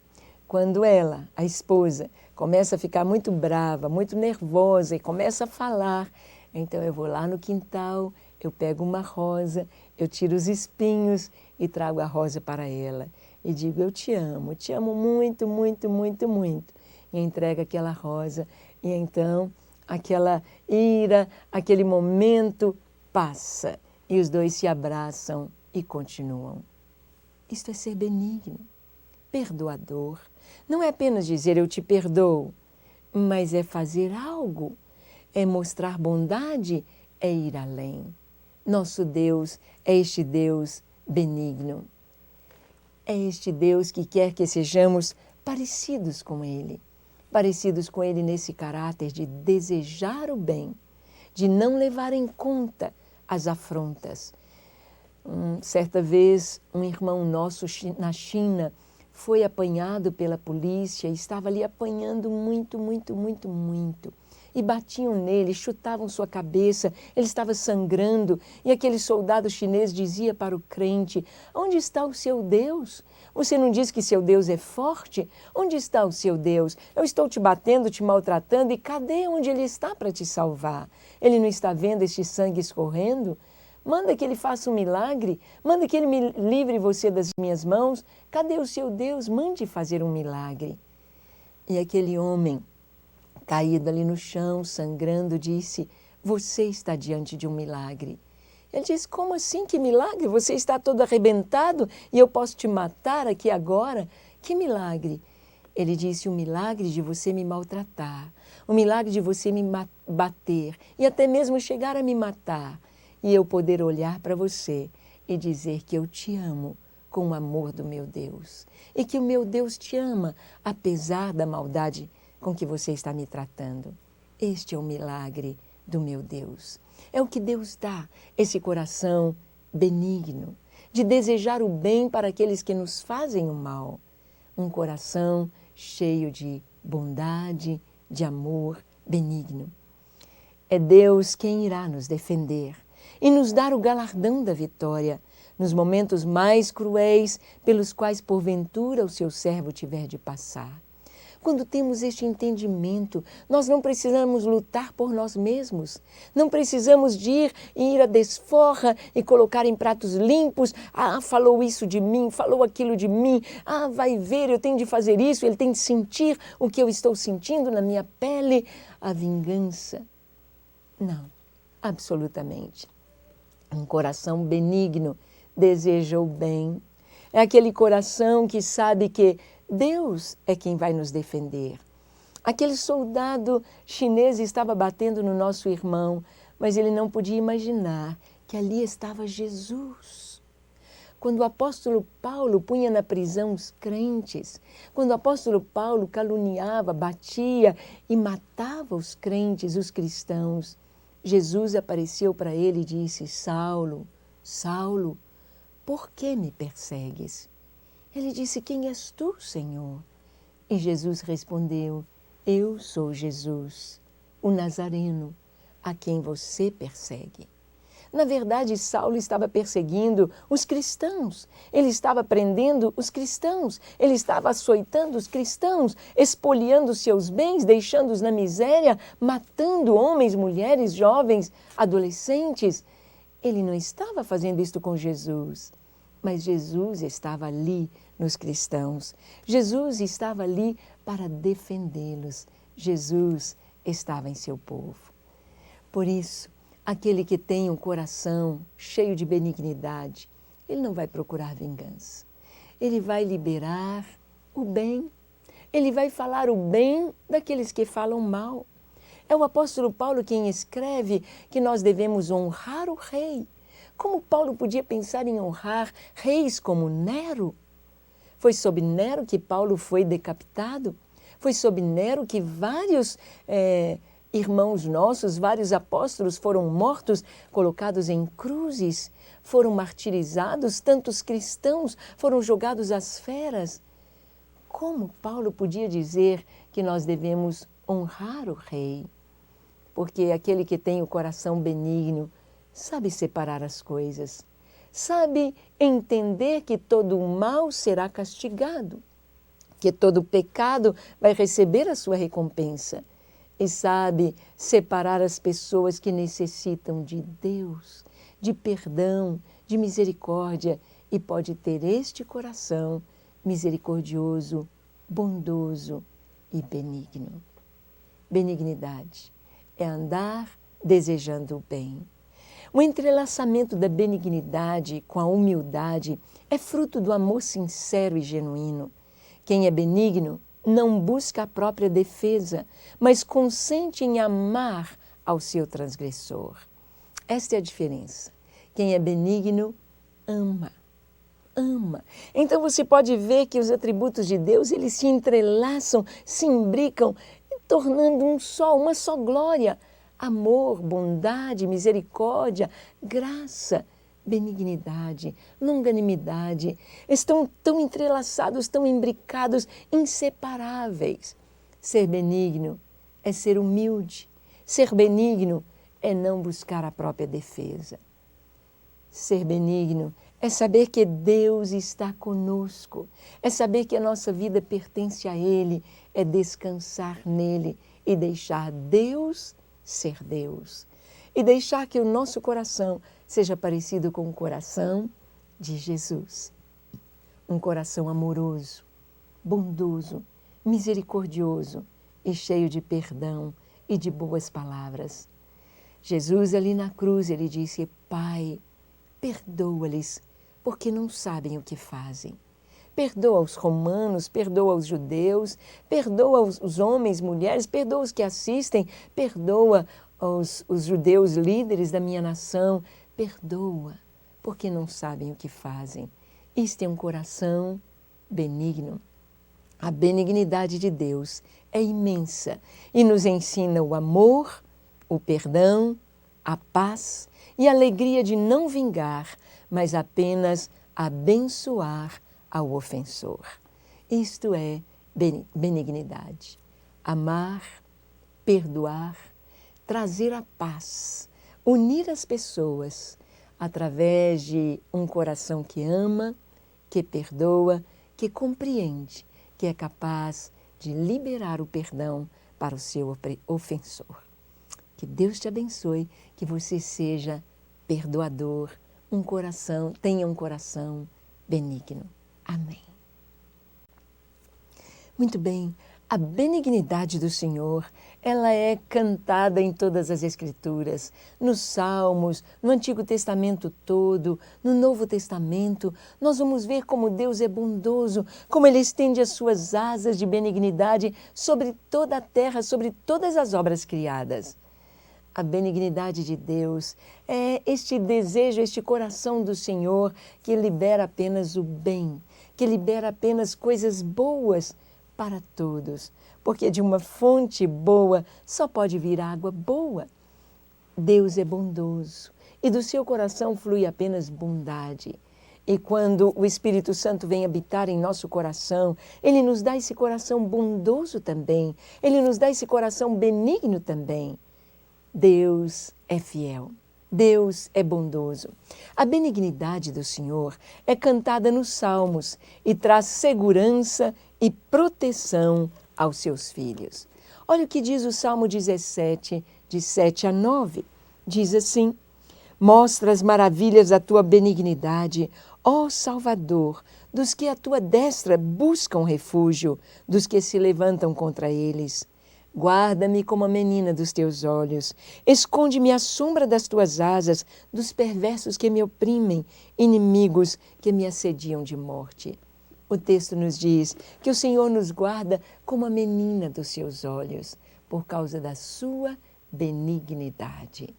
[SPEAKER 1] quando ela, a esposa, começa a ficar muito brava, muito nervosa e começa a falar, então eu vou lá no quintal, eu pego uma rosa, eu tiro os espinhos e trago a rosa para ela. E digo, eu te amo muito, muito, muito, muito. E entrego aquela rosa. E então, aquela ira, aquele momento passa. E os dois se abraçam e continuam. Isto é ser benigno, perdoador. Não é apenas dizer eu te perdoo, mas é fazer algo, é mostrar bondade, é ir além. Nosso Deus é este Deus benigno. É este Deus que quer que sejamos parecidos com Ele. Parecidos com Ele nesse caráter de desejar o bem, de não levar em conta as afrontas. Certa vez, um irmão nosso na China foi apanhado pela polícia e estava ali apanhando muito, muito, muito, muito. E batiam nele, chutavam sua cabeça, ele estava sangrando. E aquele soldado chinês dizia para o crente, onde está o seu Deus? Você não diz que seu Deus é forte? Onde está o seu Deus? Eu estou te batendo, te maltratando, e cadê onde Ele está para te salvar? Ele não está vendo este sangue escorrendo? Manda que Ele faça um milagre, manda que Ele me livre você das minhas mãos. Cadê o seu Deus? Mande fazer um milagre. E aquele homem, caído ali no chão, sangrando, disse, você está diante de um milagre. Ele disse, como assim, que milagre? Você está todo arrebentado e eu posso te matar aqui agora? Que milagre? Ele disse, o milagre de você me maltratar, o milagre de você me bater e até mesmo chegar a me matar. E eu poder olhar para você e dizer que eu te amo com o amor do meu Deus. E que o meu Deus te ama, apesar da maldade com que você está me tratando. Este é o milagre do meu Deus. É o que Deus dá, esse coração benigno, de desejar o bem para aqueles que nos fazem o mal. Um coração cheio de bondade, de amor benigno. É Deus quem irá nos defender e nos dar o galardão da vitória nos momentos mais cruéis pelos quais porventura o seu servo tiver de passar. Quando temos este entendimento, nós não precisamos lutar por nós mesmos. Não precisamos de ir à desforra e colocar em pratos limpos. Ah, falou isso de mim, falou aquilo de mim. Ah, vai ver, eu tenho de fazer isso, ele tem de sentir o que eu estou sentindo na minha pele. A vingança. Não, absolutamente. Um coração benigno deseja o bem. É aquele coração que sabe que Deus é quem vai nos defender. Aquele soldado chinês estava batendo no nosso irmão, mas ele não podia imaginar que ali estava Jesus. Quando o apóstolo Paulo punha na prisão os crentes, quando o apóstolo Paulo caluniava, batia e matava os crentes, os cristãos, Jesus apareceu para ele e disse, Saulo, Saulo, por que me persegues? Ele disse, quem és tu, Senhor? E Jesus respondeu, eu sou Jesus, o Nazareno, a quem você persegue. Na verdade, Saulo estava perseguindo os cristãos, ele estava prendendo os cristãos, ele estava açoitando os cristãos, expoliando seus bens, deixando-os na miséria, matando homens, mulheres, jovens, adolescentes. Ele não estava fazendo isto com Jesus, mas Jesus estava ali nos cristãos. Jesus estava ali para defendê-los. Jesus estava em seu povo. Por isso, aquele que tem um coração cheio de benignidade, ele não vai procurar vingança. Ele vai liberar o bem. Ele vai falar o bem daqueles que falam mal. É o apóstolo Paulo quem escreve que nós devemos honrar o rei. Como Paulo podia pensar em honrar reis como Nero? Foi sob Nero que Paulo foi decapitado? Foi sob Nero que vários irmãos nossos, vários apóstolos foram mortos, colocados em cruzes, foram martirizados, tantos cristãos foram jogados às feras. Como Paulo podia dizer que nós devemos honrar o rei? Porque aquele que tem o coração benigno sabe separar as coisas, sabe entender que todo o mal será castigado, que todo pecado vai receber a sua recompensa, e sabe separar as pessoas que necessitam de Deus, de perdão, de misericórdia, e pode ter este coração misericordioso, bondoso e benigno. Benignidade é andar desejando o bem. O entrelaçamento da benignidade com a humildade é fruto do amor sincero e genuíno. Quem é benigno não busca a própria defesa, mas consente em amar ao seu transgressor. Esta é a diferença. Quem é benigno ama. Ama. Então você pode ver que os atributos de Deus, eles se entrelaçam, se imbricam, tornando um só, uma só glória. Amor, bondade, misericórdia, graça, benignidade, longanimidade, estão tão entrelaçados, tão imbricados, inseparáveis. Ser benigno é ser humilde. Ser benigno é não buscar a própria defesa. Ser benigno é saber que Deus está conosco, é saber que a nossa vida pertence a Ele, é descansar nele e deixar Deus ser Deus. E deixar que o nosso coração seja parecido com o coração de Jesus. Um coração amoroso, bondoso, misericordioso e cheio de perdão e de boas palavras. Jesus ali na cruz, ele disse: Pai, perdoa-lhes, porque não sabem o que fazem. Perdoa os romanos, perdoa os judeus, perdoa os homens, mulheres, perdoa os que assistem, perdoa os judeus líderes da minha nação, perdoa, porque não sabem o que fazem. Isto é um coração benigno. A benignidade de Deus é imensa e nos ensina o amor, o perdão, a paz e a alegria de não vingar, mas apenas abençoar ao ofensor. Isto é benignidade. Amar, perdoar, trazer a paz, unir as pessoas através de um coração que ama, que perdoa, que compreende, que é capaz de liberar o perdão para o seu ofensor. Que Deus te abençoe, que você seja perdoador, tenha um coração benigno. Amém. Muito bem, a benignidade do Senhor, ela é cantada em todas as Escrituras, nos Salmos, no Antigo Testamento todo, no Novo Testamento. Nós vamos ver como Deus é bondoso, como Ele estende as suas asas de benignidade sobre toda a terra, sobre todas as obras criadas. A benignidade de Deus é este desejo, este coração do Senhor que libera apenas o bem, que libera apenas coisas boas para todos, porque de uma fonte boa só pode vir água boa. Deus é bondoso e do seu coração flui apenas bondade. E quando o Espírito Santo vem habitar em nosso coração, Ele nos dá esse coração bondoso também, Ele nos dá esse coração benigno também. Deus é fiel, Deus é bondoso. A benignidade do Senhor é cantada nos Salmos e traz segurança e proteção aos seus filhos. Olha o que diz o Salmo 17, de 7 a 9. Diz assim: Mostra as maravilhas da tua benignidade, ó Salvador, dos que a tua destra buscam refúgio, dos que se levantam contra eles. Guarda-me como a menina dos teus olhos, esconde-me à sombra das tuas asas, dos perversos que me oprimem, inimigos que me assediam de morte. O texto nos diz que o Senhor nos guarda como a menina dos seus olhos, por causa da sua benignidade.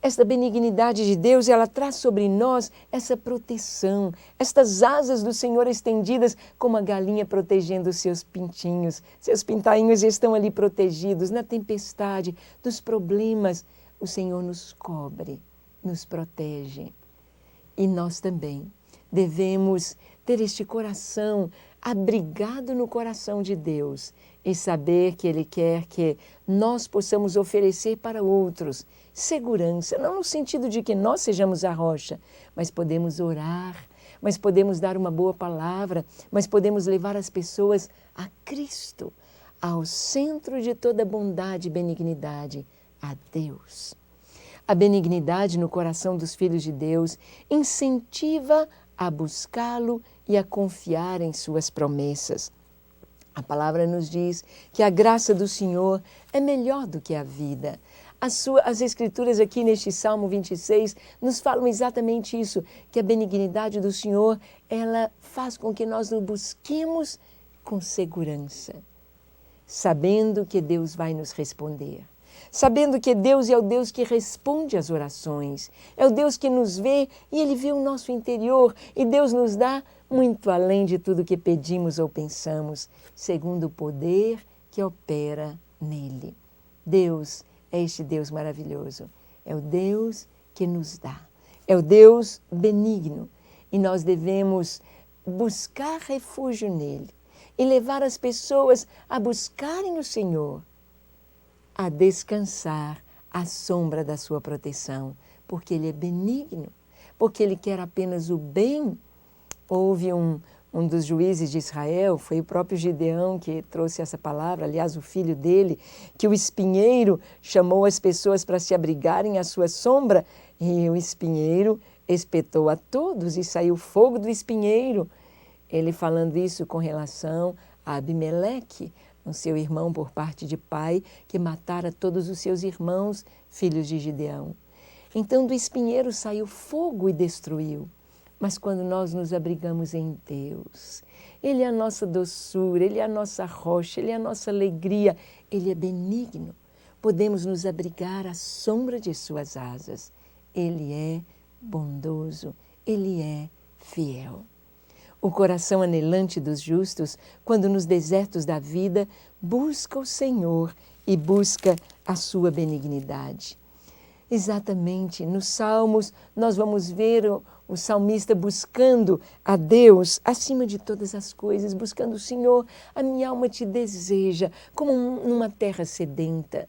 [SPEAKER 1] Esta benignidade de Deus, ela traz sobre nós essa proteção, estas asas do Senhor estendidas como a galinha protegendo os seus pintinhos. Seus pintainhos estão ali protegidos na tempestade, dos problemas. O Senhor nos cobre, nos protege. E nós também devemos ter este coração abrigado no coração de Deus e saber que Ele quer que nós possamos oferecer para outros segurança, não no sentido de que nós sejamos a rocha, mas podemos orar, mas podemos dar uma boa palavra, mas podemos levar as pessoas a Cristo, ao centro de toda bondade e benignidade, a Deus. A benignidade no coração dos filhos de Deus incentiva a buscá-lo e a confiar em suas promessas. A palavra nos diz que a graça do Senhor é melhor do que a vida. As Escrituras aqui neste Salmo 26 nos falam exatamente isso, que a benignidade do Senhor, ela faz com que nós o busquemos com segurança, sabendo que Deus vai nos responder. Sabendo que Deus é o Deus que responde às orações, é o Deus que nos vê e Ele vê o nosso interior e Deus nos dá muito além de tudo que pedimos ou pensamos, segundo o poder que opera nele. Deus é este Deus maravilhoso, é o Deus que nos dá, é o Deus benigno e nós devemos buscar refúgio nele e levar as pessoas a buscarem o Senhor, a descansar à sombra da sua proteção, porque Ele é benigno, porque Ele quer apenas o bem. Houve um dos juízes de Israel, foi o próprio Gideão que trouxe essa palavra, aliás, o filho dele, que o espinheiro chamou as pessoas para se abrigarem à sua sombra, e o espinheiro espetou a todos e saiu fogo do espinheiro. Ele falando isso com relação a Abimeleque, o seu irmão por parte de pai, que matara todos os seus irmãos, filhos de Gideão. Então do espinheiro saiu fogo e destruiu. Mas quando nós nos abrigamos em Deus, Ele é a nossa doçura, Ele é a nossa rocha, Ele é a nossa alegria, Ele é benigno. Podemos nos abrigar à sombra de suas asas. Ele é bondoso, Ele é fiel. O coração anelante dos justos, quando nos desertos da vida, busca o Senhor e busca a sua benignidade. Exatamente, nos Salmos nós vamos ver o salmista buscando a Deus acima de todas as coisas, buscando o Senhor. A minha alma te deseja como numa terra sedenta.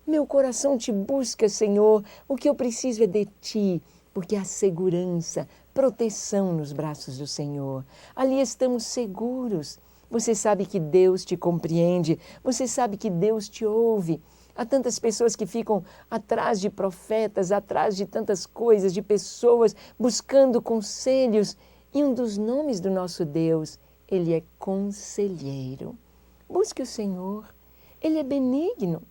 [SPEAKER 1] Meu coração te busca, Senhor, o que eu preciso é de Ti, porque há segurança, proteção nos braços do Senhor. Ali estamos seguros. Você sabe que Deus te compreende, você sabe que Deus te ouve. Há tantas pessoas que ficam atrás de profetas, atrás de tantas coisas, de pessoas buscando conselhos. E um dos nomes do nosso Deus, Ele é conselheiro. Busque o Senhor, Ele é benigno.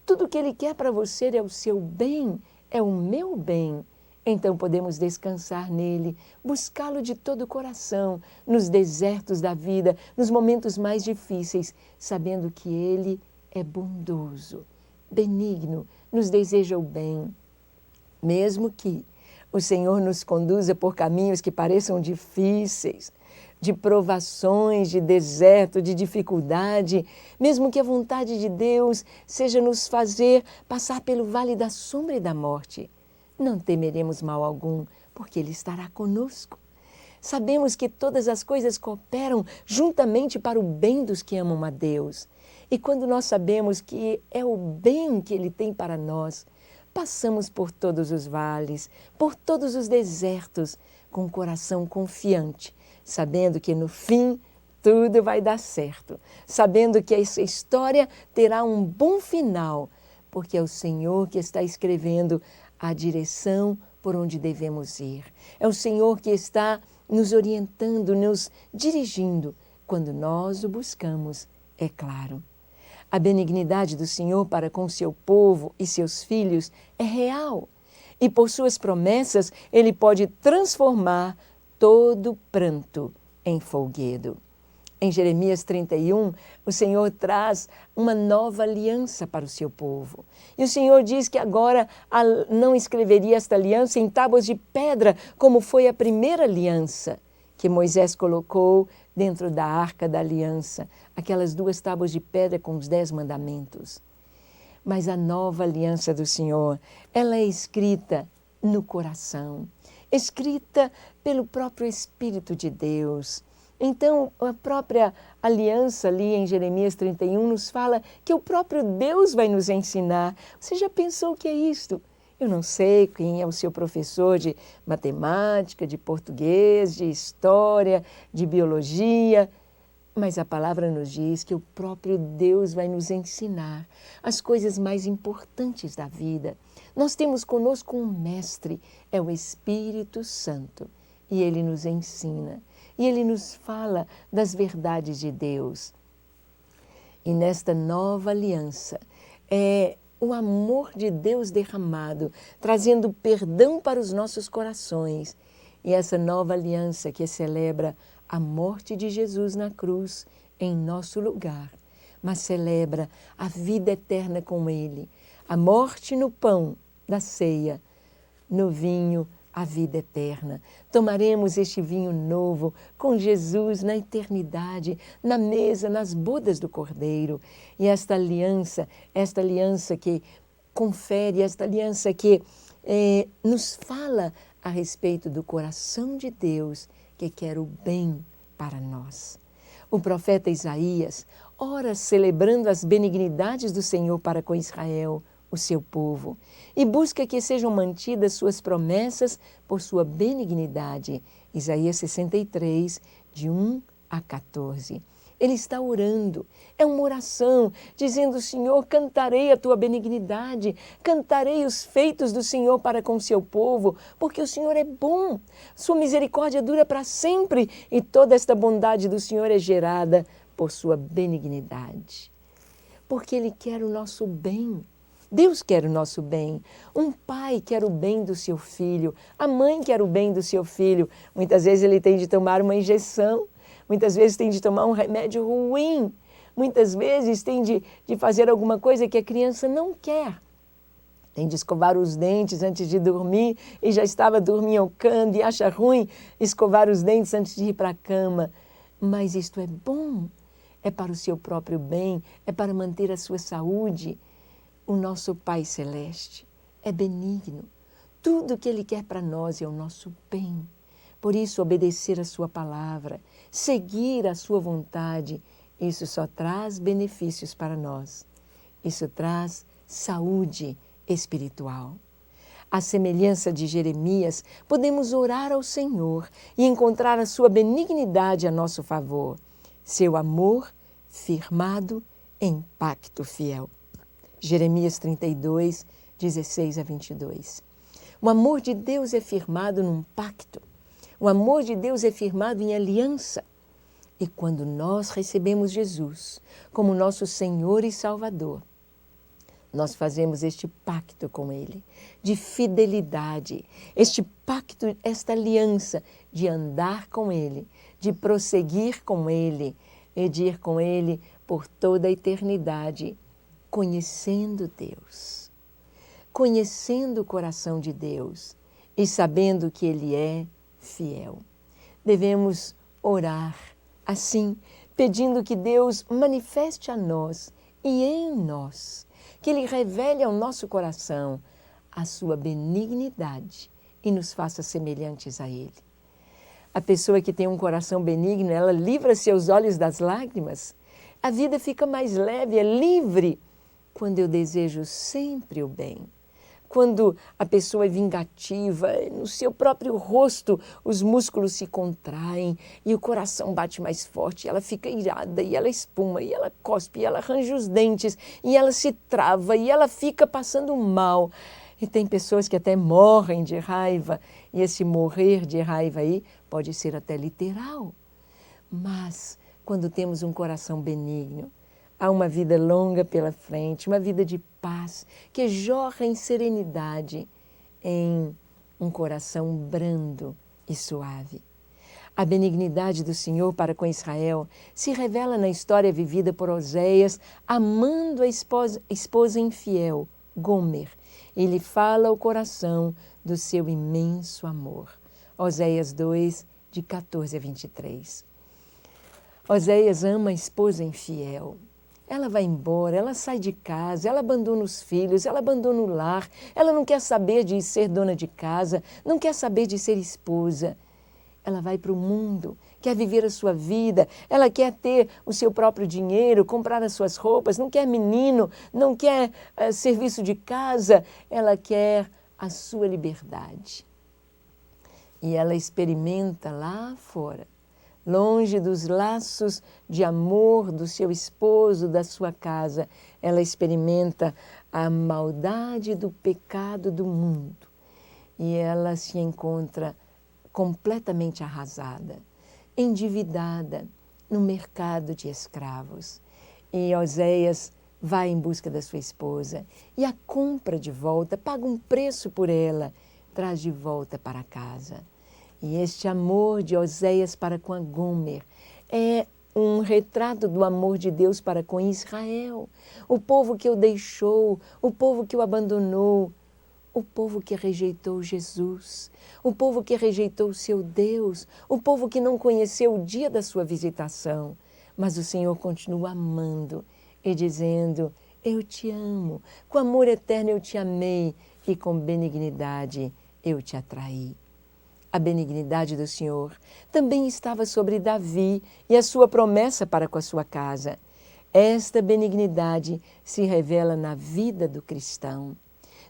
[SPEAKER 1] Tudo o que Ele quer para você é o seu bem, é o meu bem. Então podemos descansar nele, buscá-lo de todo o coração, nos desertos da vida, nos momentos mais difíceis, sabendo que Ele é bondoso, benigno, nos deseja o bem. Mesmo que o Senhor nos conduza por caminhos que pareçam difíceis, de provações, de deserto, de dificuldade, mesmo que a vontade de Deus seja nos fazer passar pelo vale da sombra e da morte, não temeremos mal algum, porque Ele estará conosco. Sabemos que todas as coisas cooperam juntamente para o bem dos que amam a Deus. E quando nós sabemos que é o bem que Ele tem para nós, passamos por todos os vales, por todos os desertos, com o coração confiante, sabendo que no fim tudo vai dar certo, sabendo que essa história terá um bom final, porque é o Senhor que está escrevendo a direção por onde devemos ir. É o Senhor que está nos orientando, nos dirigindo, quando nós o buscamos, é claro. A benignidade do Senhor para com seu povo e seus filhos é real. E por suas promessas, Ele pode transformar todo pranto em folguedo. Em Jeremias 31, o Senhor traz uma nova aliança para o seu povo. E o Senhor diz que agora não escreveria esta aliança em tábuas de pedra, como foi a primeira aliança que Moisés colocou dentro da arca da aliança, aquelas 2 tábuas de pedra com os 10 mandamentos. Mas a nova aliança do Senhor, ela é escrita no coração. escrita pelo próprio Espírito de Deus. Então, a própria aliança ali em Jeremias 31 nos fala que o próprio Deus vai nos ensinar. Você já pensou o que é isto? Eu não sei quem é o seu professor de matemática, de português, de história, de biologia, mas a palavra nos diz que o próprio Deus vai nos ensinar as coisas mais importantes da vida. Nós temos conosco um mestre, é o Espírito Santo, e ele nos ensina. E ele nos fala das verdades de Deus. E nesta nova aliança, é o amor de Deus derramado, trazendo perdão para os nossos corações. E essa nova aliança que celebra a morte de Jesus na cruz em nosso lugar, mas celebra a vida eterna com Ele. A morte no pão da ceia, no vinho a vida eterna. Tomaremos este vinho novo com Jesus na eternidade, na mesa, nas bodas do Cordeiro. E esta aliança que confere, esta aliança que nos fala a respeito do coração de Deus que quer o bem para nós. O profeta Isaías ora celebrando as benignidades do Senhor para com Israel, o seu povo, e busca que sejam mantidas suas promessas por sua benignidade. Isaías 63, de 1 a 14. Ele está orando, é uma oração, dizendo: Senhor, cantarei a tua benignidade, cantarei os feitos do Senhor para com o seu povo, porque o Senhor é bom, sua misericórdia dura para sempre e toda esta bondade do Senhor é gerada por sua benignidade. Porque Ele quer o nosso bem. Deus quer o nosso bem. Um pai quer o bem do seu filho. A mãe quer o bem do seu filho. Muitas vezes ele tem de tomar uma injeção. Muitas vezes tem de tomar um remédio ruim. Muitas vezes tem de fazer alguma coisa que a criança não quer. Tem de escovar os dentes antes de dormir e já estava dorminhocando e acha ruim escovar os dentes antes de ir para a cama. Mas isto é bom. É para o seu próprio bem. É para manter a sua saúde. O nosso Pai Celeste é benigno. Tudo que Ele quer para nós é o nosso bem. Por isso, obedecer a sua palavra, seguir a sua vontade, isso só traz benefícios para nós. Isso traz saúde espiritual. À semelhança de Jeremias, podemos orar ao Senhor e encontrar a sua benignidade a nosso favor, seu amor firmado em pacto fiel. Jeremias 32, 16 a 22. O amor de Deus é firmado num pacto. O amor de Deus é firmado em aliança. E quando nós recebemos Jesus como nosso Senhor e Salvador, nós fazemos este pacto com Ele, de fidelidade, este pacto, esta aliança de andar com Ele, de prosseguir com Ele e de ir com Ele por toda a eternidade, conhecendo Deus, conhecendo o coração de Deus e sabendo que Ele é fiel. Devemos orar assim, pedindo que Deus manifeste a nós e em nós, que Ele revele ao nosso coração a sua benignidade e nos faça semelhantes a Ele. A pessoa que tem um coração benigno, ela livra seus olhos das lágrimas. A vida fica mais leve, é livre, quando eu desejo sempre o bem. Quando a pessoa é vingativa, no seu próprio rosto os músculos se contraem e o coração bate mais forte, ela fica irada e ela espuma e ela cospe e ela arranja os dentes e ela se trava e ela fica passando mal. E tem pessoas que até morrem de raiva e esse morrer de raiva aí pode ser até literal. Mas quando temos um coração benigno, há uma vida longa pela frente, uma vida de paz, que jorra em serenidade, em um coração brando e suave. A benignidade do Senhor para com Israel se revela na história vivida por Oséias, amando a esposa infiel, Gomer. Ele fala ao coração do seu imenso amor. Oséias 2, de 14 a 23. Oséias ama a esposa infiel. ela vai embora, ela sai de casa, ela abandona os filhos, ela abandona o lar, ela não quer saber de ser dona de casa, não quer saber de ser esposa. Ela vai para o mundo, quer viver a sua vida, ela quer ter o seu próprio dinheiro, comprar as suas roupas, não quer menino, não quer serviço de casa, ela quer a sua liberdade. E ela experimenta lá fora, longe dos laços de amor do seu esposo, da sua casa, ela experimenta a maldade do pecado do mundo. E ela se encontra completamente arrasada, endividada no mercado de escravos. E Oséias vai em busca da sua esposa e a compra de volta, paga um preço por ela, traz de volta para casa. E este amor de Oséias para com a Gomer é um retrato do amor de Deus para com Israel, o povo que o deixou, o povo que o abandonou, o povo que rejeitou Jesus, o povo que rejeitou o seu Deus, o povo que não conheceu o dia da sua visitação. Mas o Senhor continua amando e dizendo, eu te amo, com amor eterno eu te amei e com benignidade eu te atraí. A benignidade do Senhor também estava sobre Davi e a sua promessa para com a sua casa. Esta benignidade se revela na vida do cristão.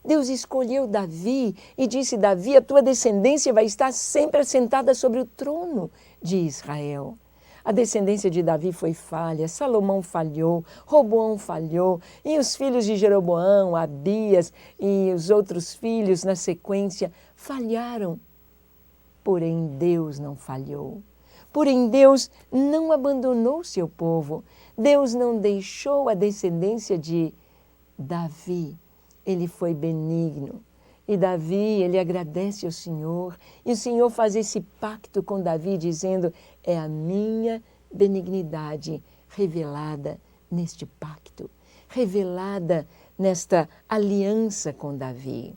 [SPEAKER 1] Deus escolheu Davi e disse, Davi, a tua descendência vai estar sempre assentada sobre o trono de Israel. A descendência de Davi foi falha, Salomão falhou, Roboão falhou, e os filhos de Jeroboão, Abias e os outros filhos na sequência falharam. Porém, Deus não falhou. Porém, Deus não abandonou seu povo. Deus não deixou a descendência de Davi. Ele foi benigno. E Davi, ele agradece ao Senhor. E o Senhor faz esse pacto com Davi, dizendo, é a minha benignidade revelada neste pacto, revelada nesta aliança com Davi.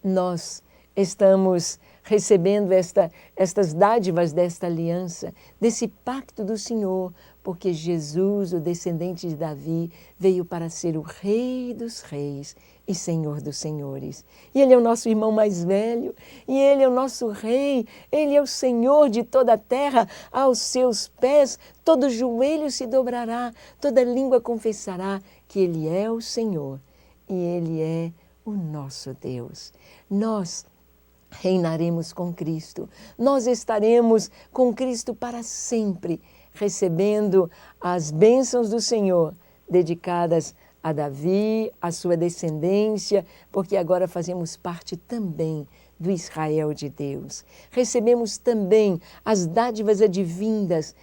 [SPEAKER 1] Nós estamos recebendo estas dádivas desta aliança, desse pacto do Senhor, porque Jesus, o descendente de Davi, veio para ser o Rei dos Reis e Senhor dos Senhores. E Ele é o nosso irmão mais velho, e Ele é o nosso Rei, Ele é o Senhor de toda a terra. Aos seus pés todo joelho se dobrará, toda língua confessará que Ele é o Senhor e Ele é o nosso Deus. Nós reinaremos com Cristo, nós estaremos com Cristo para sempre, recebendo as bênçãos do Senhor, dedicadas a Davi, a sua descendência, porque agora fazemos parte também do Israel de Deus. Recebemos também as dádivas advindas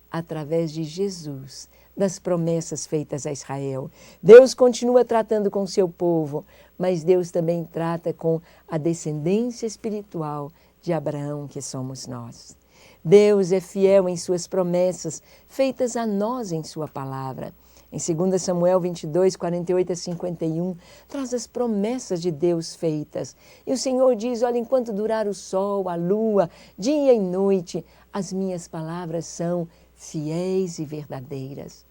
[SPEAKER 1] através de Jesus, das promessas feitas a Israel. Deus continua tratando com o seu povo, mas Deus também trata com a descendência espiritual de Abraão, que somos nós. Deus é fiel em suas promessas, feitas a nós em sua palavra. Em 2 Samuel 22, 48 a 51, traz as promessas de Deus feitas. E o Senhor diz, olha, enquanto durar o sol, a lua, dia e noite, as minhas palavras são fiéis e verdadeiras.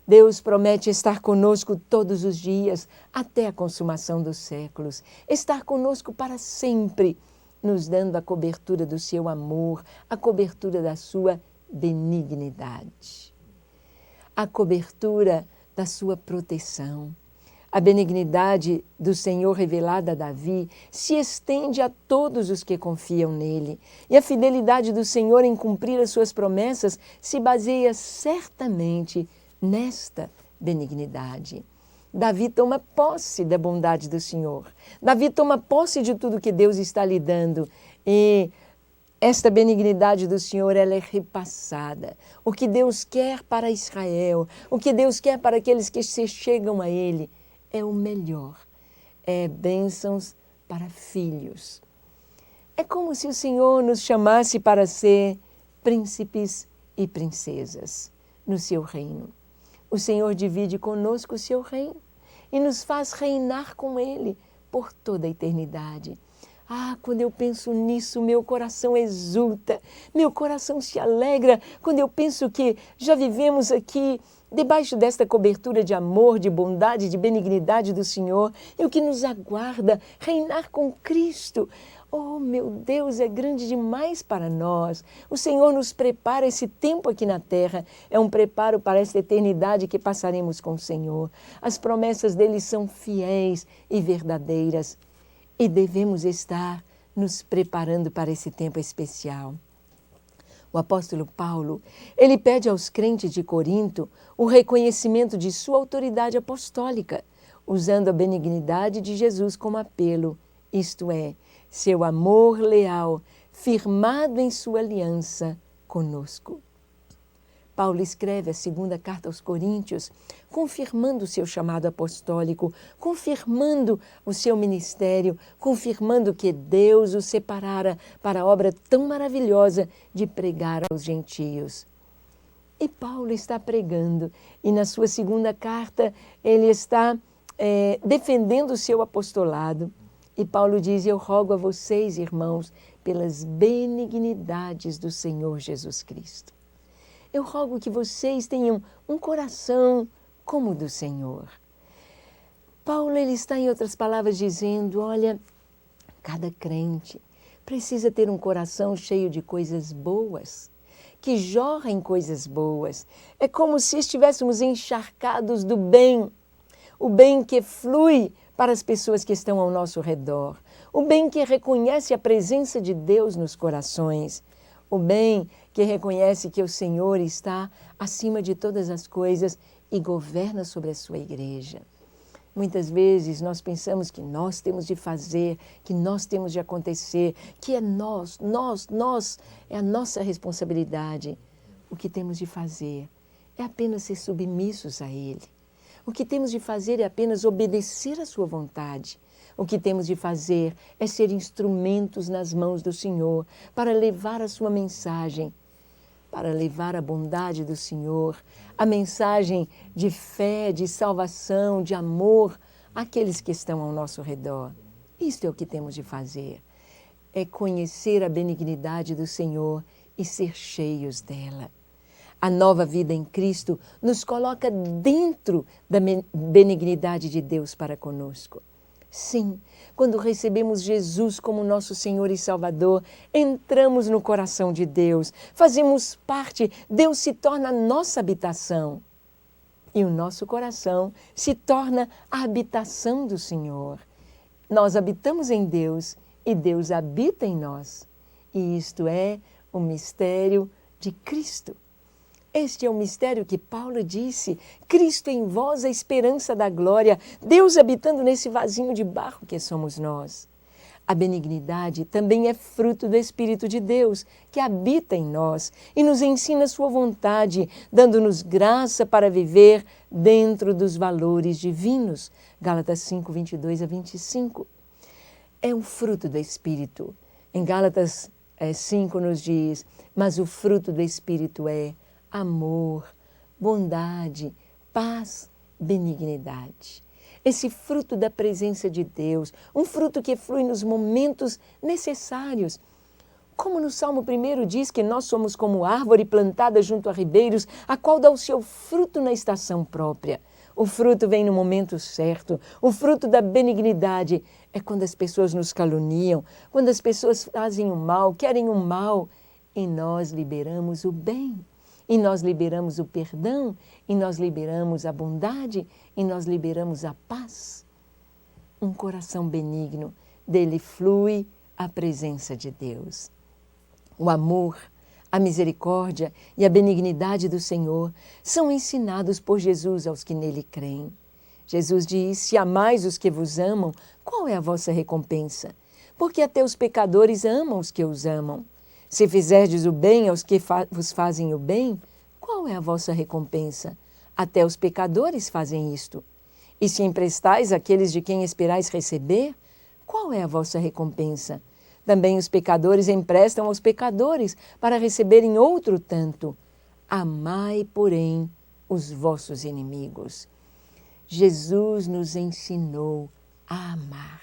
[SPEAKER 1] Deus promete estar conosco todos os dias, até a consumação dos séculos. Estar conosco para sempre, nos dando a cobertura do seu amor, a cobertura da sua benignidade, a cobertura da sua proteção. A benignidade do Senhor revelada a Davi se estende a todos os que confiam nele. E a fidelidade do Senhor em cumprir as suas promessas se baseia certamente nesta benignidade. Davi toma posse da bondade do Senhor. Davi toma posse de tudo que Deus está lhe dando. E esta benignidade do Senhor, ela é repassada. O que Deus quer para Israel, o que Deus quer para aqueles que se chegam a Ele, é o melhor. É bênçãos para filhos. É como se o Senhor nos chamasse para ser príncipes e princesas no seu reino. O Senhor divide conosco o seu reino e nos faz reinar com Ele por toda a eternidade. Ah, quando eu penso nisso, meu coração exulta, meu coração se alegra, quando eu penso que já vivemos aqui debaixo desta cobertura de amor, de bondade, de benignidade do Senhor, e o que nos aguarda, reinar com Cristo. Oh, meu Deus, é grande demais para nós. O Senhor nos prepara esse tempo aqui na terra. É um preparo para esta eternidade que passaremos com o Senhor. As promessas dele são fiéis e verdadeiras. E devemos estar nos preparando para esse tempo especial. O apóstolo Paulo, ele pede aos crentes de Corinto o reconhecimento de sua autoridade apostólica, usando a benignidade de Jesus como apelo, isto é, seu amor leal, firmado em sua aliança conosco. Paulo escreve a segunda carta aos Coríntios, confirmando o seu chamado apostólico, confirmando o seu ministério, confirmando que Deus o separara para a obra tão maravilhosa de pregar aos gentios. E Paulo está pregando, e na sua segunda carta ele está defendendo o seu apostolado. E Paulo diz: eu rogo a vocês, irmãos, pelas benignidades do Senhor Jesus Cristo. Eu rogo que vocês tenham um coração como o do Senhor. Paulo, ele está, em outras palavras, dizendo, olha, cada crente precisa ter um coração cheio de coisas boas, que jorrem coisas boas. É como se estivéssemos encharcados do bem, o bem que flui para as pessoas que estão ao nosso redor, o bem que reconhece a presença de Deus nos corações, o bem que reconhece que o Senhor está acima de todas as coisas e governa sobre a sua igreja. Muitas vezes nós pensamos que nós temos de fazer, que nós temos de acontecer, que é nós, é a nossa responsabilidade. O que temos de fazer é apenas ser submissos a Ele. O que temos de fazer é apenas obedecer à sua vontade. O que temos de fazer é ser instrumentos nas mãos do Senhor para levar a sua mensagem, para levar a bondade do Senhor, a mensagem de fé, de salvação, de amor àqueles que estão ao nosso redor. Isto é o que temos de fazer, é conhecer a benignidade do Senhor e ser cheios dela. A nova vida em Cristo nos coloca dentro da benignidade de Deus para conosco. Sim, quando recebemos Jesus como nosso Senhor e Salvador, entramos no coração de Deus, fazemos parte, Deus se torna a nossa habitação. E o nosso coração se torna a habitação do Senhor. Nós habitamos em Deus e Deus habita em nós. E isto é o mistério de Cristo. Este é o mistério que Paulo disse, Cristo em vós, a esperança da glória, Deus habitando nesse vasinho de barro que somos nós. A benignidade também é fruto do Espírito de Deus, que habita em nós e nos ensina a sua vontade, dando-nos graça para viver dentro dos valores divinos. Gálatas 5, 22 a 25. É um fruto do Espírito. Em Gálatas 5 nos diz, mas o fruto do Espírito é amor, bondade, paz, benignidade. Esse fruto da presença de Deus, um fruto que flui nos momentos necessários. Como no Salmo 1 diz que nós somos como árvore plantada junto a ribeiros, a qual dá o seu fruto na estação própria. O fruto vem no momento certo. O fruto da benignidade é quando as pessoas nos caluniam, quando as pessoas fazem o mal, querem o mal, e nós liberamos o bem. E nós liberamos o perdão, e nós liberamos a bondade, e nós liberamos a paz. Um coração benigno, dele flui a presença de Deus. O amor, a misericórdia e a benignidade do Senhor são ensinados por Jesus aos que nele creem. Jesus diz, se amais os que vos amam, qual é a vossa recompensa? Porque até os pecadores amam os que os amam. Se fizerdes o bem aos que vos fazem o bem, qual é a vossa recompensa? Até os pecadores fazem isto. E se emprestais àqueles de quem esperais receber, qual é a vossa recompensa? Também os pecadores emprestam aos pecadores para receberem outro tanto. Amai, porém, os vossos inimigos. Jesus nos ensinou a amar.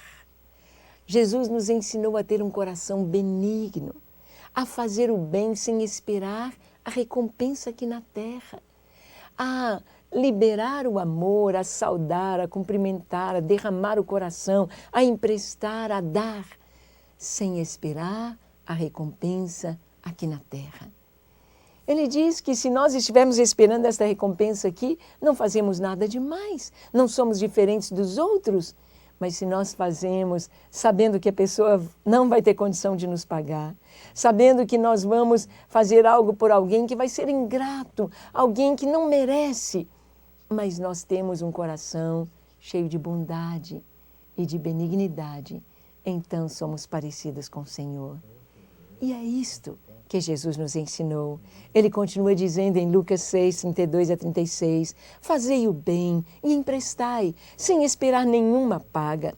[SPEAKER 1] Jesus nos ensinou a ter um coração benigno, a fazer o bem sem esperar a recompensa aqui na terra, a liberar o amor, a saudar, a cumprimentar, a derramar o coração, a emprestar, a dar, sem esperar a recompensa aqui na terra. Ele diz que se nós estivermos esperando esta recompensa aqui, não fazemos nada demais, não somos diferentes dos outros. Mas se nós fazemos sabendo que a pessoa não vai ter condição de nos pagar, sabendo que nós vamos fazer algo por alguém que vai ser ingrato, alguém que não merece, mas nós temos um coração cheio de bondade e de benignidade, então somos parecidas com o Senhor. E é isto que Jesus nos ensinou. Ele continua dizendo em Lucas 6, 32 a 36, fazei o bem e emprestai, sem esperar nenhuma paga.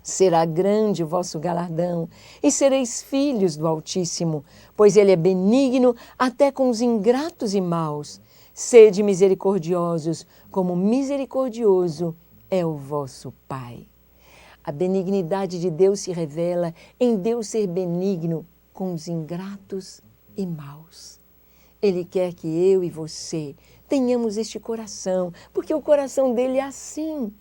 [SPEAKER 1] Será grande o vosso galardão e sereis filhos do Altíssimo, pois Ele é benigno até com os ingratos e maus. Sede misericordiosos, como misericordioso é o vosso Pai. A benignidade de Deus se revela em Deus ser benigno com os ingratos e maus. Ele quer que eu e você tenhamos este coração, porque o coração dele é assim.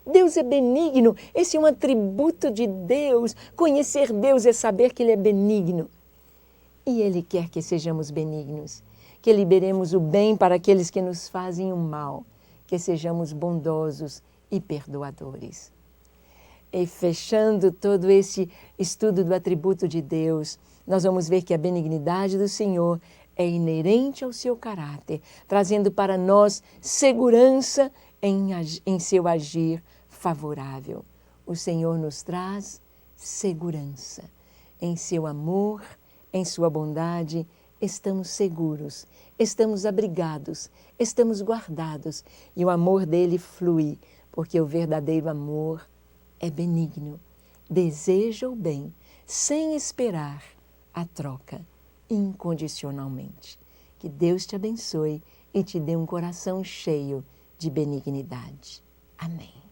[SPEAKER 1] Deus é benigno, esse é um atributo de Deus. Conhecer Deus é saber que Ele é benigno. E Ele quer que sejamos benignos, que liberemos o bem para aqueles que nos fazem o mal, que sejamos bondosos e perdoadores. E fechando todo esse estudo do atributo de Deus, nós vamos ver que a benignidade do Senhor é inerente ao seu caráter, trazendo para nós segurança em seu agir favorável. O Senhor nos traz segurança. Em seu amor, em sua bondade, estamos seguros, estamos abrigados, estamos guardados e o amor dele flui, porque o verdadeiro amor é benigno, deseja o bem, sem esperar a troca, incondicionalmente. Que Deus te abençoe e te dê um coração cheio de benignidade. Amém.